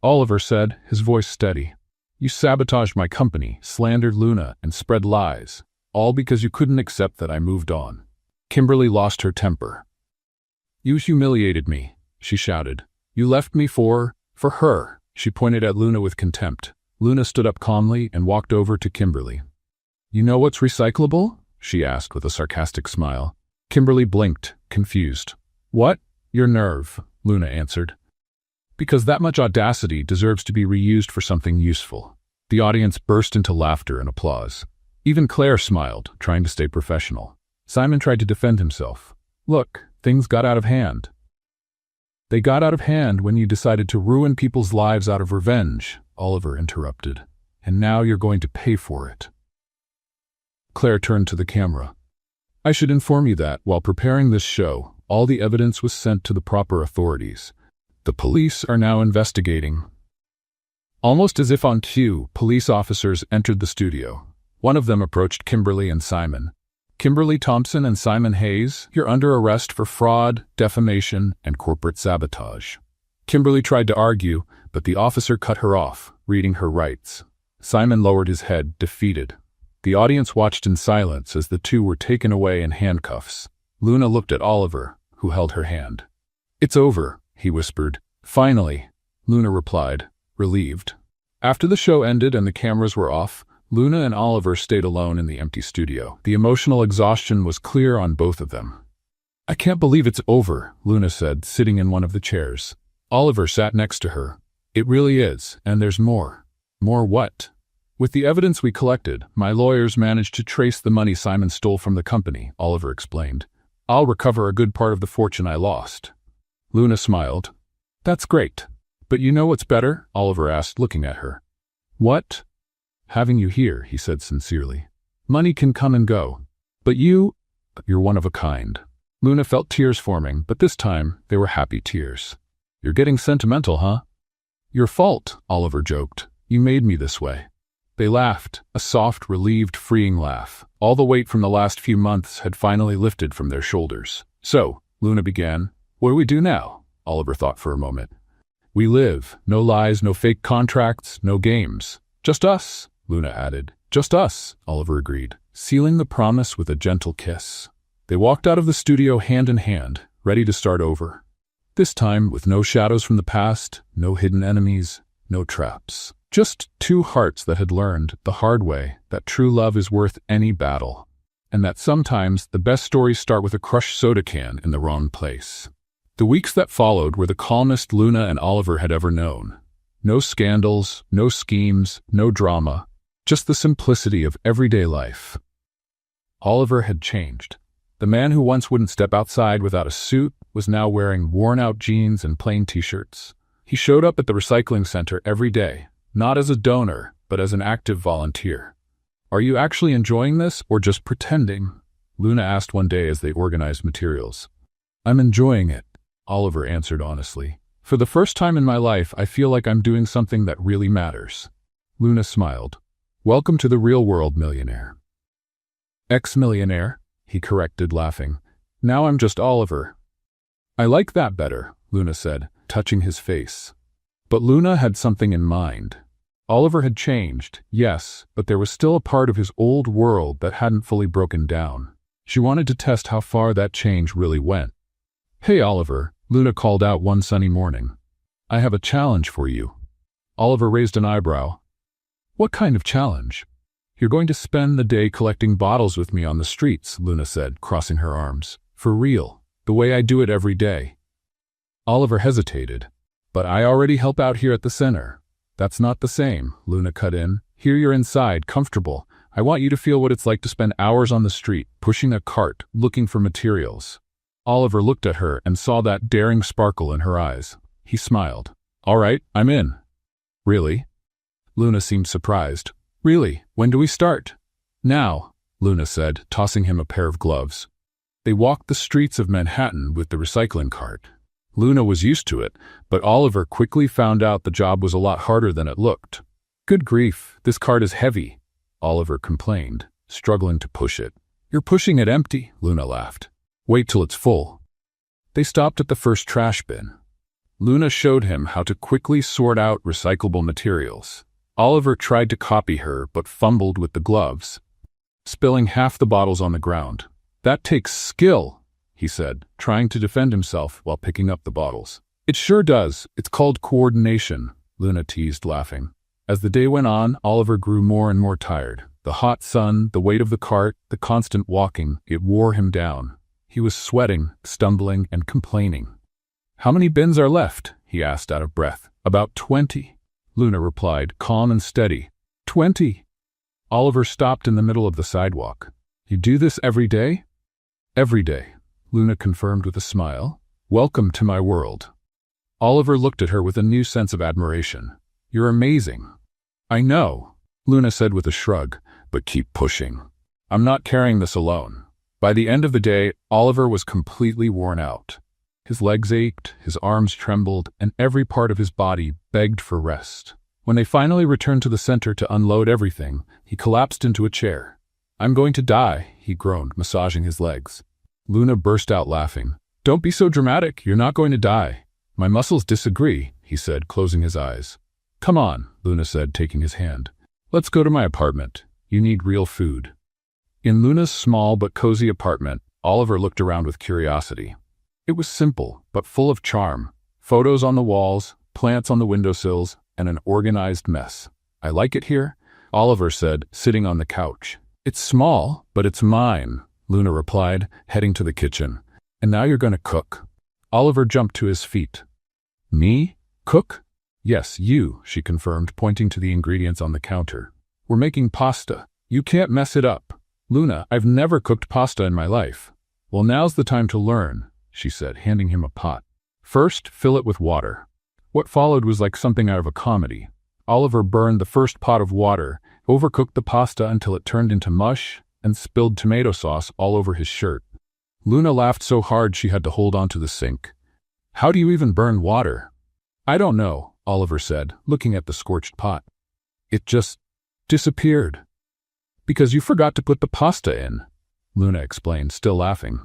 Oliver said, his voice steady. "You sabotaged my company, slandered Luna, and spread lies, all because you couldn't accept that I moved on." Kimberly lost her temper. "You humiliated me," she shouted. "You left me for her." She pointed at Luna with contempt. Luna stood up calmly and walked over to Kimberly. "You know what's recyclable?" she asked with a sarcastic smile. Kimberly blinked, confused. "What?" "Your nerve," Luna answered. "Because that much audacity deserves to be reused for something useful." The audience burst into laughter and applause. Even Claire smiled, trying to stay professional. Simon tried to defend himself. "Look, things got out of hand." "They got out of hand when you decided to ruin people's lives out of revenge," Oliver interrupted. "And now you're going to pay for it." Claire turned to the camera. "I should inform you that, while preparing this show, all the evidence was sent to the proper authorities. The police are now investigating." Almost as if on cue, police officers entered the studio. One of them approached Kimberly and Simon. "Kimberly Thompson and Simon Hayes, you're under arrest for fraud, defamation, and corporate sabotage." Kimberly tried to argue, but the officer cut her off, reading her rights. Simon lowered his head, defeated. The audience watched in silence as the two were taken away in handcuffs. Luna looked at Oliver, who held her hand. "It's over," he whispered. "Finally," Luna replied, relieved. After the show ended and the cameras were off, Luna and Oliver stayed alone in the empty studio. The emotional exhaustion was clear on both of them. "I can't believe it's over," Luna said, sitting in one of the chairs. Oliver sat next to her. "It really is, and there's more." "More what?" "With the evidence we collected, my lawyers managed to trace the money Simon stole from the company," Oliver explained. "I'll recover a good part of the fortune I lost." Luna smiled. "That's great. But you know what's better?" Oliver asked, looking at her. "What?" "Having you here," he said sincerely. "Money can come and go. But you're one of a kind." Luna felt tears forming, but this time they were happy tears. "You're getting sentimental, huh?" "Your fault," Oliver joked. "You made me this way." They laughed, a soft, relieved, freeing laugh. All the weight from the last few months had finally lifted from their shoulders. "So," Luna began, "what do we do now?" Oliver thought for a moment. "We live. No lies, no fake contracts, no games. Just us," Luna added. "Just us," Oliver agreed, sealing the promise with a gentle kiss. They walked out of the studio hand in hand, ready to start over. This time with no shadows from the past, no hidden enemies, no traps. Just two hearts that had learned, the hard way, that true love is worth any battle. And that sometimes the best stories start with a crushed soda can in the wrong place. The weeks that followed were the calmest Luna and Oliver had ever known. No scandals, no schemes, no drama, just the simplicity of everyday life. Oliver had changed. The man who once wouldn't step outside without a suit was now wearing worn-out jeans and plain t-shirts. He showed up at the recycling center every day, not as a donor, but as an active volunteer. "Are you actually enjoying this, or just pretending?" Luna asked one day as they organized materials. "I'm enjoying it," Oliver answered honestly. "For the first time in my life, I feel like I'm doing something that really matters." Luna smiled. "Welcome to the real world, millionaire." "Ex-millionaire," he corrected, laughing. "Now I'm just Oliver." "I like that better," Luna said, touching his face. But Luna had something in mind. Oliver had changed, yes, but there was still a part of his old world that hadn't fully broken down. She wanted to test how far that change really went. "Hey, Oliver," Luna called out one sunny morning. "I have a challenge for you." Oliver raised an eyebrow. "What kind of challenge?" "You're going to spend the day collecting bottles with me on the streets," Luna said, crossing her arms. "For real, the way I do it every day." Oliver hesitated. "But I already help out here at the center." "That's not the same," Luna cut in. "Here you're inside, comfortable. I want you to feel what it's like to spend hours on the street, pushing a cart, looking for materials." Oliver looked at her and saw that daring sparkle in her eyes. He smiled. "All right, I'm in." "Really?" Luna seemed surprised. "Really? When do we start?" "Now," Luna said, tossing him a pair of gloves. They walked the streets of Manhattan with the recycling cart. Luna was used to it, but Oliver quickly found out the job was a lot harder than it looked. "Good grief, this cart is heavy," Oliver complained, struggling to push it. "You're pushing it empty," Luna laughed. "Wait till it's full." They stopped at the first trash bin. Luna showed him how to quickly sort out recyclable materials. Oliver tried to copy her, but fumbled with the gloves, spilling half the bottles on the ground. "That takes skill," he said, trying to defend himself while picking up the bottles. "It sure does. It's called coordination," Luna teased, laughing. As the day went on, Oliver grew more and more tired. The hot sun, the weight of the cart, the constant walking, it wore him down. He was sweating, stumbling, and complaining. "How many bins are left?" he asked out of breath. "About 20. Luna replied, calm and steady. 20. Oliver stopped in the middle of the sidewalk. "You do this every day?" "Every day," Luna confirmed with a smile. "Welcome to my world." Oliver looked at her with a new sense of admiration. "You're amazing." "I know," Luna said with a shrug, "but keep pushing. I'm not carrying this alone." By the end of the day, Oliver was completely worn out. His legs ached, his arms trembled, and every part of his body begged for rest. When they finally returned to the center to unload everything, he collapsed into a chair. "I'm going to die," he groaned, massaging his legs. Luna burst out laughing. "Don't be so dramatic, you're not going to die." "My muscles disagree," he said, closing his eyes. "Come on," Luna said, taking his hand. "Let's go to my apartment. You need real food." In Luna's small but cozy apartment, Oliver looked around with curiosity. It was simple, but full of charm. Photos on the walls, plants on the windowsills, and an organized mess. "I like it here," Oliver said, sitting on the couch. "It's small, but it's mine," Luna replied, heading to the kitchen. "And now you're going to cook." Oliver jumped to his feet. "Me? Cook?" "Yes, you," she confirmed, pointing to the ingredients on the counter. "We're making pasta. You can't mess it up." "Luna, I've never cooked pasta in my life." "Well, now's the time to learn," she said, handing him a pot. "First, fill it with water." What followed was like something out of a comedy. Oliver burned the first pot of water, overcooked the pasta until it turned into mush, and spilled tomato sauce all over his shirt. Luna laughed so hard she had to hold onto the sink. "How do you even burn water?" "I don't know," Oliver said, looking at the scorched pot. "It just disappeared." "Because you forgot to put the pasta in," Luna explained, still laughing.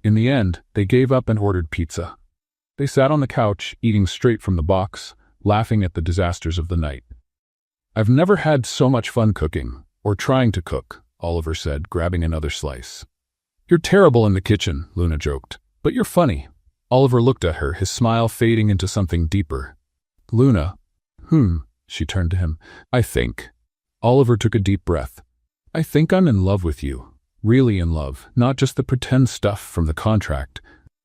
In the end, they gave up and ordered pizza. They sat on the couch, eating straight from the box, laughing at the disasters of the night. "I've never had so much fun cooking, or trying to cook," Oliver said, grabbing another slice. "You're terrible in the kitchen," Luna joked, "but you're funny." Oliver looked at her, his smile fading into something deeper. "Luna." She turned to him. "I think." Oliver took a deep breath. "I think I'm in love with you. Really in love, not just the pretend stuff from the contract.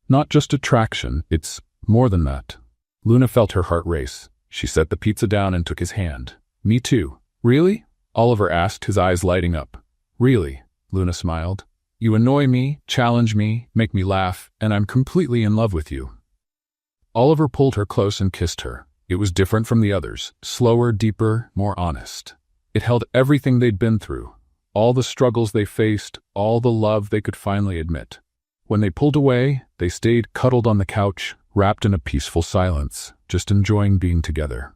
Not just attraction, it's more than that." Luna felt her heart race. She set the pizza down and took his hand. "Me too." "Really?" Oliver asked, his eyes lighting up. "Really?" Luna smiled. You annoy me, challenge me, make me laugh, and I'm completely in love with you." Oliver pulled her close and kissed her. It was different from the others, slower, deeper, more honest. It held everything they'd been through, all the struggles they faced, all the love they could finally admit. When they pulled away, they stayed cuddled on the couch, wrapped in a peaceful silence, just enjoying being together.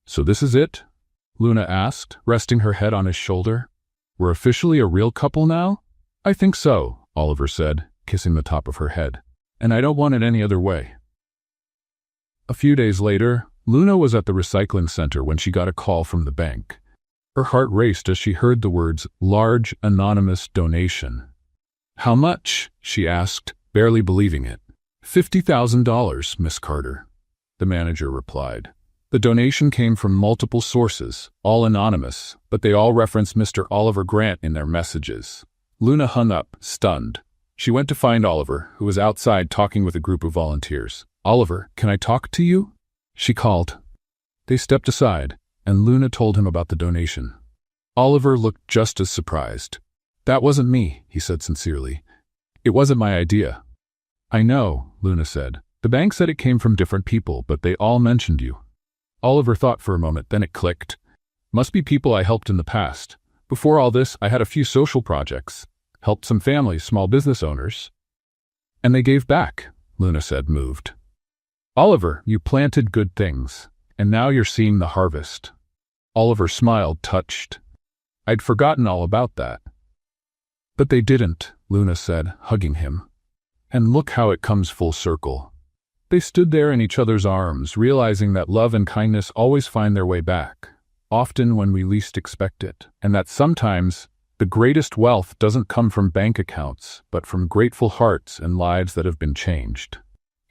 "So this is it?" Luna asked, resting her head on his shoulder. "We're officially a real couple now?" "I think so," Oliver said, kissing the top of her head. "And I don't want it any other way." A few days later, Luna was at the recycling center when she got a call from the bank. Her heart raced as she heard the words, "large, anonymous donation." "How much?" she asked, barely believing it. $50,000, Miss Carter," the manager replied. The donation came from multiple sources, all anonymous, but they all referenced Mr. Oliver Grant in their messages. Luna hung up, stunned. She went to find Oliver, who was outside talking with a group of volunteers. "Oliver, can I talk to you?" she called. They stepped aside, and Luna told him about the donation. Oliver looked just as surprised. "That wasn't me," he said sincerely. "It wasn't my idea." "I know," Luna said. "The bank said it came from different people, but they all mentioned you." Oliver thought for a moment, then it clicked. "Must be people I helped in the past. Before all this, I had a few social projects. Helped some families, small business owners." "And they gave back," Luna said, moved. "Oliver, you planted good things, and now you're seeing the harvest." Oliver smiled, touched. "I'd forgotten all about that." "But they didn't," Luna said, hugging him. "And look how it comes full circle." They stood there in each other's arms, realizing that love and kindness always find their way back, often when we least expect it, and that sometimes the greatest wealth doesn't come from bank accounts, but from grateful hearts and lives that have been changed.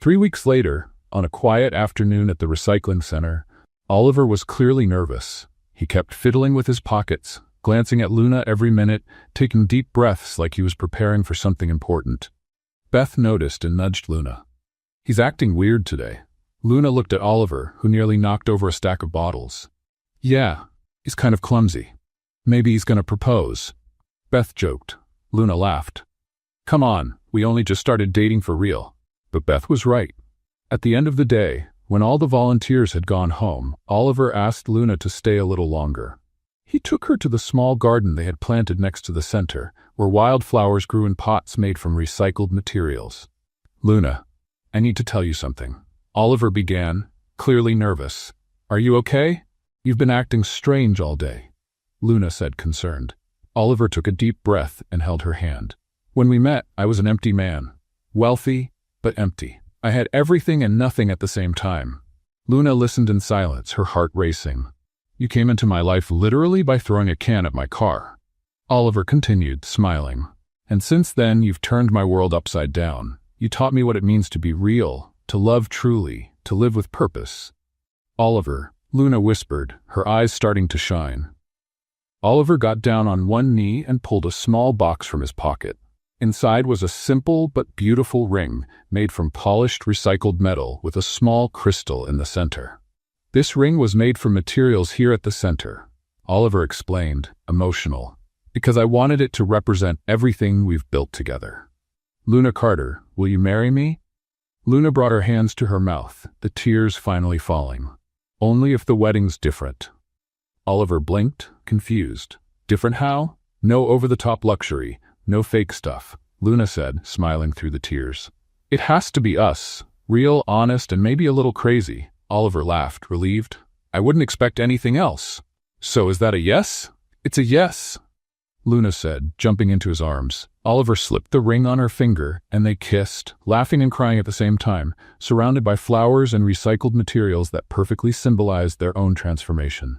3 weeks later, on a quiet afternoon at the recycling center, Oliver was clearly nervous. He kept fiddling with his pockets, glancing at Luna every minute, taking deep breaths like he was preparing for something important. Beth noticed and nudged Luna. "He's acting weird today." Luna looked at Oliver, who nearly knocked over a stack of bottles. "Yeah, he's kind of clumsy. Maybe he's gonna propose." Beth joked. Luna laughed. "Come on, we only just started dating for real." But Beth was right. At the end of the day, when all the volunteers had gone home, Oliver asked Luna to stay a little longer. He took her to the small garden they had planted next to the center, where wildflowers grew in pots made from recycled materials. "Luna, I need to tell you something," Oliver began, clearly nervous. "Are you okay? You've been acting strange all day," Luna said, concerned. Oliver took a deep breath and held her hand. "When we met, I was an empty man. Wealthy, but empty. I had everything and nothing at the same time." Luna listened in silence, her heart racing. "You came into my life literally by throwing a can at my car," Oliver continued, smiling. "And since then, you've turned my world upside down. You taught me what it means to be real, to love truly, to live with purpose." "Oliver," Luna whispered, her eyes starting to shine. Oliver got down on one knee and pulled a small box from his pocket. Inside was a simple but beautiful ring made from polished recycled metal with a small crystal in the center. "This ring was made from materials here at the center," Oliver explained, emotional, "because I wanted it to represent everything we've built together." "Luna Carter, will you marry me?" Luna brought her hands to her mouth, the tears finally falling. "Only if the wedding's different." Oliver blinked, confused. "Different how?" "No over-the-top luxury, no fake stuff," Luna said, smiling through the tears. "It has to be us, real, honest, and maybe a little crazy." Oliver laughed, relieved. "I wouldn't expect anything else." "So is that a yes?" "It's a yes," Luna said, jumping into his arms. Oliver slipped the ring on her finger, and they kissed, laughing and crying at the same time, surrounded by flowers and recycled materials that perfectly symbolized their own transformation.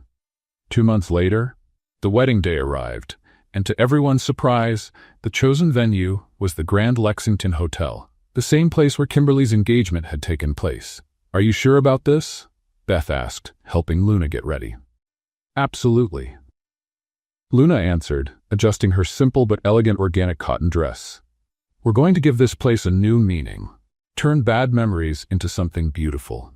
2 months later, the wedding day arrived, and to everyone's surprise, the chosen venue was the Grand Lexington Hotel, the same place where Kimberly's engagement had taken place. "Are you sure about this?" Beth asked, helping Luna get ready. "Absolutely," Luna answered, adjusting her simple but elegant organic cotton dress. "We're going to give this place a new meaning. Turn bad memories into something beautiful."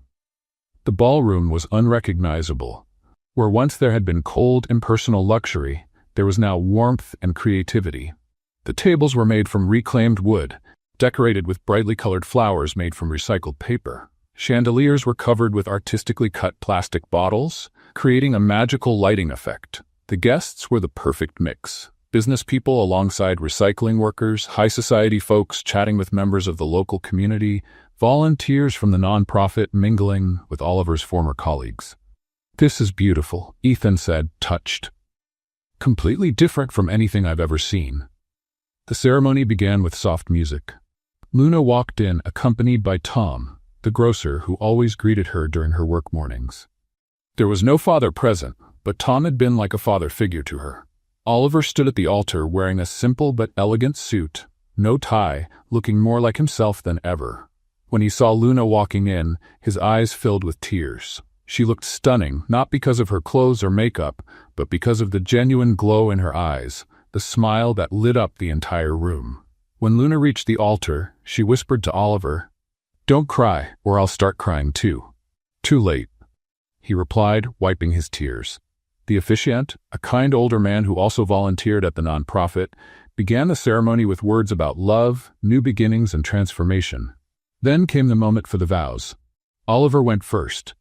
The ballroom was unrecognizable. Where once there had been cold, impersonal luxury, there was now warmth and creativity. The tables were made from reclaimed wood, decorated with brightly colored flowers made from recycled paper. Chandeliers were covered with artistically cut plastic bottles, creating a magical lighting effect. The guests were the perfect mix. Business people alongside recycling workers, high society folks chatting with members of the local community, volunteers from the nonprofit mingling with Oliver's former colleagues. "This is beautiful," Ethan said, touched. "Completely different from anything I've ever seen." The ceremony began with soft music. Luna walked in, accompanied by Tom, the grocer who always greeted her during her work mornings. There was no father present, but Tom had been like a father figure to her. Oliver stood at the altar wearing a simple but elegant suit, no tie, looking more like himself than ever. When he saw Luna walking in, his eyes filled with tears. She looked stunning, not because of her clothes or makeup, but because of the genuine glow in her eyes, the smile that lit up the entire room. When Luna reached the altar, she whispered to Oliver, "Don't cry, or I'll start crying too." "Too late," he replied, wiping his tears. The officiant, a kind older man who also volunteered at the nonprofit, began the ceremony with words about love, new beginnings, and transformation. Then came the moment for the vows. Oliver went first.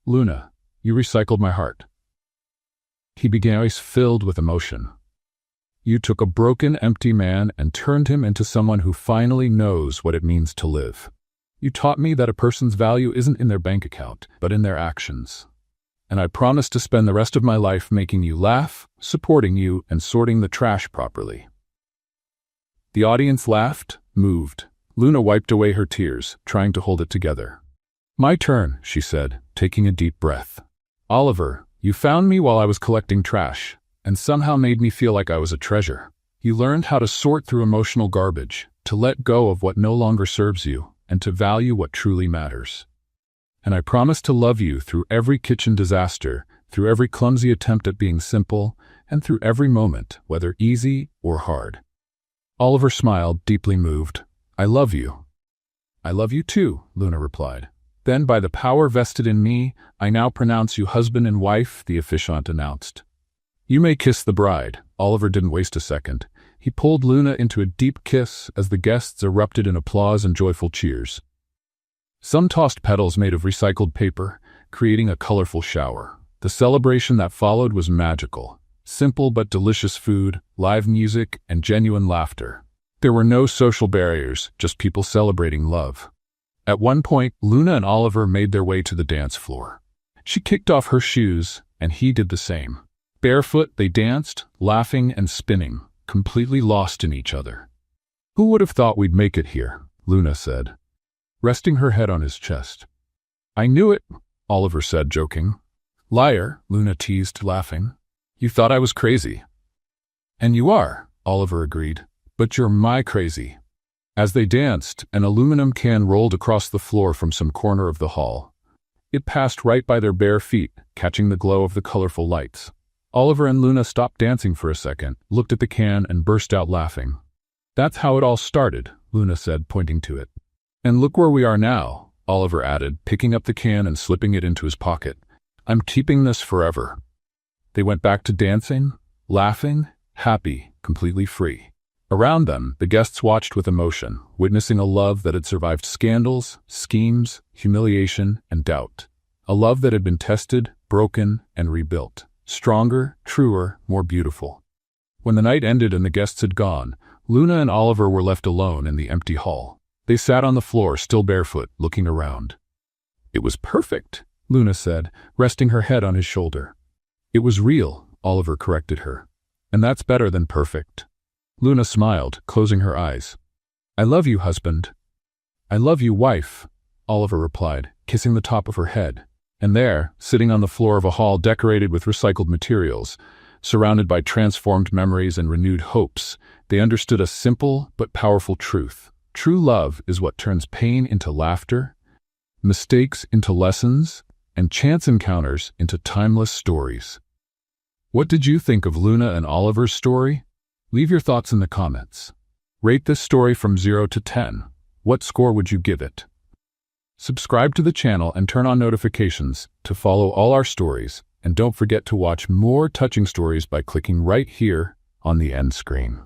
"Luna, you recycled my heart." He began, voice filled with emotion. "You took a broken, empty man and turned him into someone who finally knows what it means to live. You taught me that a person's value isn't in their bank account, but in their actions. And I promise to spend the rest of my life making you laugh, supporting you, and sorting the trash properly." The audience laughed, moved. Luna wiped away her tears, trying to hold it together. "My turn," she said, taking a deep breath. "Oliver, you found me while I was collecting trash, and somehow made me feel like I was a treasure. You learned how to sort through emotional garbage, to let go of what no longer serves you, and to value what truly matters. And I promise to love you through every kitchen disaster, through every clumsy attempt at being simple, and through every moment, whether easy or hard." Oliver smiled, deeply moved. "I love you." "I love you too," Luna replied. "Then by the power vested in me, I now pronounce you husband and wife," the officiant announced. "You may kiss the bride." Oliver didn't waste a second. He pulled Luna into a deep kiss as the guests erupted in applause and joyful cheers. Some tossed petals made of recycled paper, creating a colorful shower. The celebration that followed was magical. Simple but delicious food, live music, and genuine laughter. There were no social barriers, just people celebrating love. At one point, Luna and Oliver made their way to the dance floor. She kicked off her shoes, and he did the same. Barefoot, they danced, laughing and spinning, completely lost in each other. "Who would have thought we'd make it here?" Luna said, resting her head on his chest. "I knew it," Oliver said, joking. "Liar," Luna teased, laughing. "You thought I was crazy." "And you are," Oliver agreed, "but you're my crazy." As they danced, an aluminum can rolled across the floor from some corner of the hall. It passed right by their bare feet, catching the glow of the colorful lights. Oliver and Luna stopped dancing for a second, looked at the can, and burst out laughing. "That's how it all started," Luna said, pointing to it. "And look where we are now," Oliver added, picking up the can and slipping it into his pocket. "I'm keeping this forever." They went back to dancing, laughing, happy, completely free. Around them, the guests watched with emotion, witnessing a love that had survived scandals, schemes, humiliation, and doubt. A love that had been tested, broken, and rebuilt. Stronger, truer, more beautiful. When the night ended and the guests had gone, Luna and Oliver were left alone in the empty hall. They sat on the floor, still barefoot, looking around. "It was perfect," Luna said, resting her head on his shoulder. "It was real," Oliver corrected her. "And that's better than perfect." Luna smiled, closing her eyes. "I love you, husband." "I love you, wife," Oliver replied, kissing the top of her head. And there, sitting on the floor of a hall decorated with recycled materials, surrounded by transformed memories and renewed hopes, they understood a simple but powerful truth. True love is what turns pain into laughter, mistakes into lessons, and chance encounters into timeless stories. What did you think of Luna and Oliver's story? Leave your thoughts in the comments. Rate this story from 0 to 10. What score would you give it? Subscribe to the channel and turn on notifications to follow all our stories, and don't forget to watch more touching stories by clicking right here on the end screen.